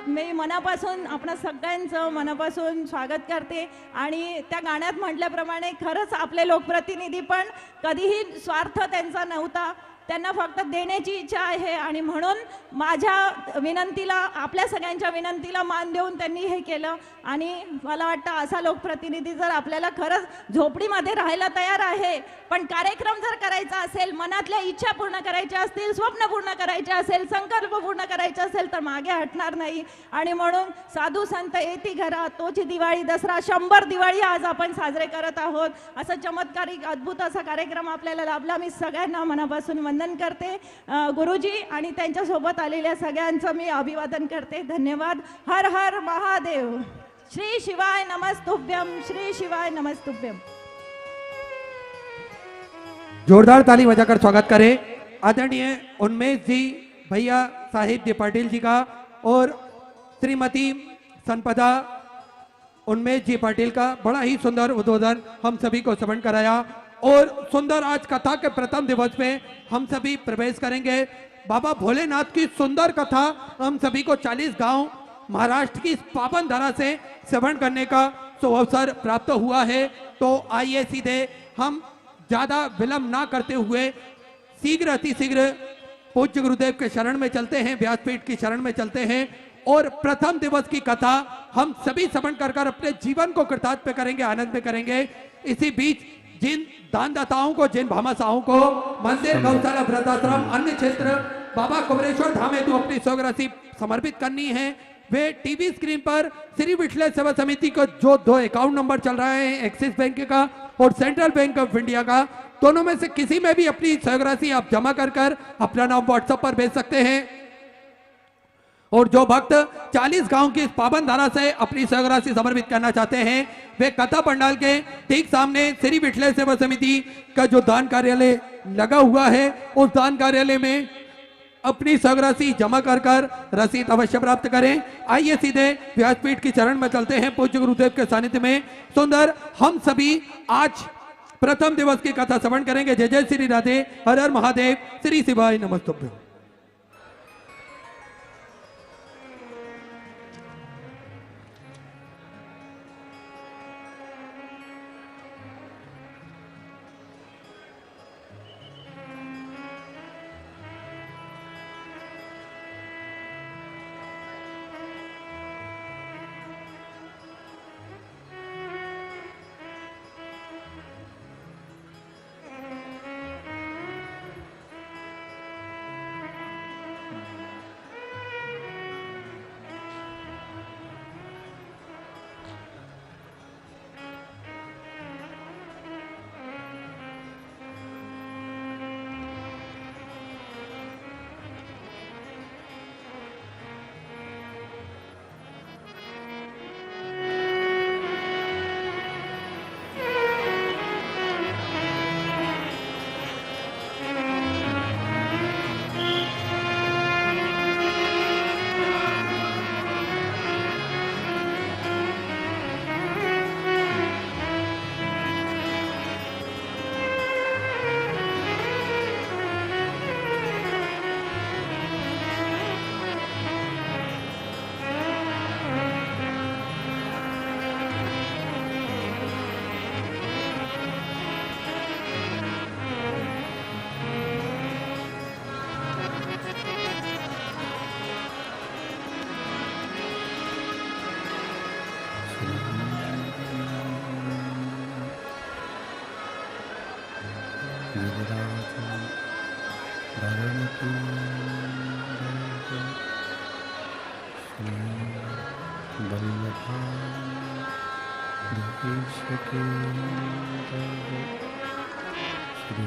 मी मनापासून आपण सगळ्यांचं मनापासून स्वागत करते. आणि त्या गाण्यात म्हटल्याप्रमाणे खरंच आपले लोकप्रतिनिधी पण कधीही स्वार्थ त्यांचा नव्हता, त्यांना फक्त देण्याची इच्छा आहे. आणि म्हणून माझ्या विनंतीला, आपल्या सगळ्यांच्या विनंतीला मान देऊन त्यांनी हे केलं. आणि मला वाटतं असा लोकप्रतिनिधी जर आपल्याला खरंच झोपडीमध्ये राहायला तयार आहे, पण कार्यक्रम जर करायचा असेल, मनातल्या इच्छा पूर्ण करायच्या असतील, स्वप्न पूर्ण करायचे असेल, संकल्प पूर्ण करायचे असेल, तर मागे हटणार नाही. आणि म्हणून साधू संत येती घरा, तोची दिवाळी, दसरा, 100 दिवाळी आज आपण साजरे करत आहोत. असं चमत्कारिक अद्भुत असा कार्यक्रम आपल्याला लाभला. मी सगळ्यांना मनापासून वंदन करते. गुरुजी आणि त्यांच्यासोबत आलेल्या सगळ्यांचं मी अभिवादन करते. धन्यवाद. हर हर महादेव. श्री शिवाय नमस्तुभ्यम, श्री शिवाय नमस्तुभ्यम. जोरदार ताली बजाकर स्वागत करें आदरणीय उन्मेष जी, भैया साहिब जी पाटिल जी का, और श्रीमती संपदा उन्मेष जी पाटिल का बड़ा ही सुंदर उद्बोधन हम सभी को श्रवण कराया. और सुंदर आज कथा के प्रथम दिवस में हम सभी प्रवेश करेंगे. बाबा भोलेनाथ की सुंदर कथा हम सभी को 40 गांव महाराष्ट्र की इस पावन धरा से श्रवण करने का अवसर प्राप्त हुआ है. तो आइए सीधे हम ज्यादा विलंब ना करते हुए शीघ्र अतिशीघ्र पूज्य गुरुदेव के शरण में चलते हैं, व्यासपीठ की शरण में चलते हैं. और प्रथम दिवस की कथा हम सभी श्रवण कर अपने जीवन को कृतार्थ करेंगे, आनंद में करेंगे. इसी बीच जिन दानदाताओं को, जिन भामाशाहों को मंदिर, गौशाला, वृद्धाश्रम, अन्य क्षेत्र बाबा कुमरेश्वर धाम हेतु अपनी स्वराशि समर्पित करनी है, वे टीवी स्क्रीन पर श्री विठले सेवा समिति का जो 2 अकाउंट नंबर चल रहा है, एक्सिस बैंक का और सेंट्रल बैंक ऑफ इंडिया का, दोनों में से किसी में भी अपनी स्वराशि आप जमा कर अपना नाम व्हाट्सएप पर भेज सकते हैं. और जो भक्त 40 गांव की इस पावन धारा से अपनी स्वराशि समर्पित करना चाहते हैं, वे कथा पंडाल के ठीक सामने श्री विठले सेवा समिति का जो दान कार्यालय लगा हुआ है, उस दान कार्यालय में अपनी स्वराशि जमा कर रसीद अवश्य प्राप्त करें. आइए सीधे व्यासपीठ की चरण में चलते हैं. पूज्य गुरुदेव के सानिध्य में सुंदर हम सभी आज प्रथम दिवस की कथा श्रवण करेंगे. जय जय श्री राधे, हर हर महादेव, श्री शिवाय नमस्तुभ्यं. गिरिराज धरणकी श्री वल्लभा देश की श्री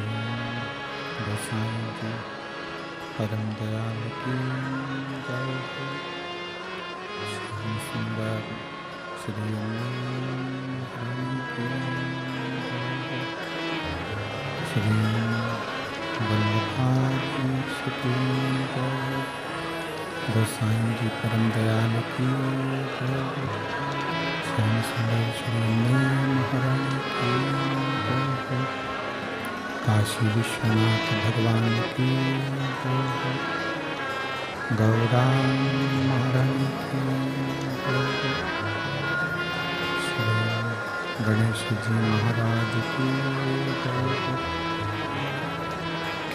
गोसाई जी परम दयाल की जय हो। श्री सुंदर श्री अम्मा की जय हो। श्री वल्लभाधीश की जय हो। गोसाई जी परम दयाल की जय हो। श्याम सुंदर श्री अम्मा महारानी की जय हो। काशी विश्वनाथ भगवान की जय हो। गौरा महारानी की जय हो। श्री गणेश जी महाराज की जय हो।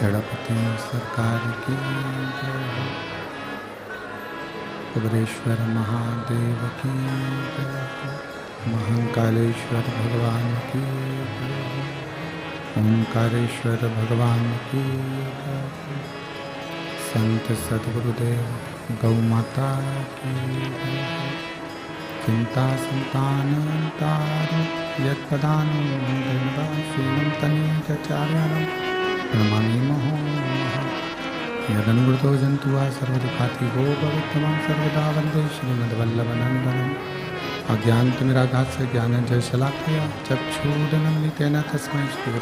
गणपति सरकार की जय हो। कुबेरेश्वर महादेव की जय हो। महाकालेश्वर भगवान की जय हो। ओंकारेश्वर भगवान की जय हो। संत सद्गुरुदेव गौ माता की जय हो। चिंता संतानतार यत्पदानुदेवा श्रीमन्तनीचार्याणां प्रणमामि मुहुः। यदनुवृतो जन्तुः सर्वदुःखाति गो भवित्तमां सर्वदा वन्दे श्रीमद्वल्लभनन्दनम्। अज्ञानतिमिरागास्य ज्ञानञ्जनशलाकया चक्षुरुन्मीलितेन तस्मै श्रीगुरुवे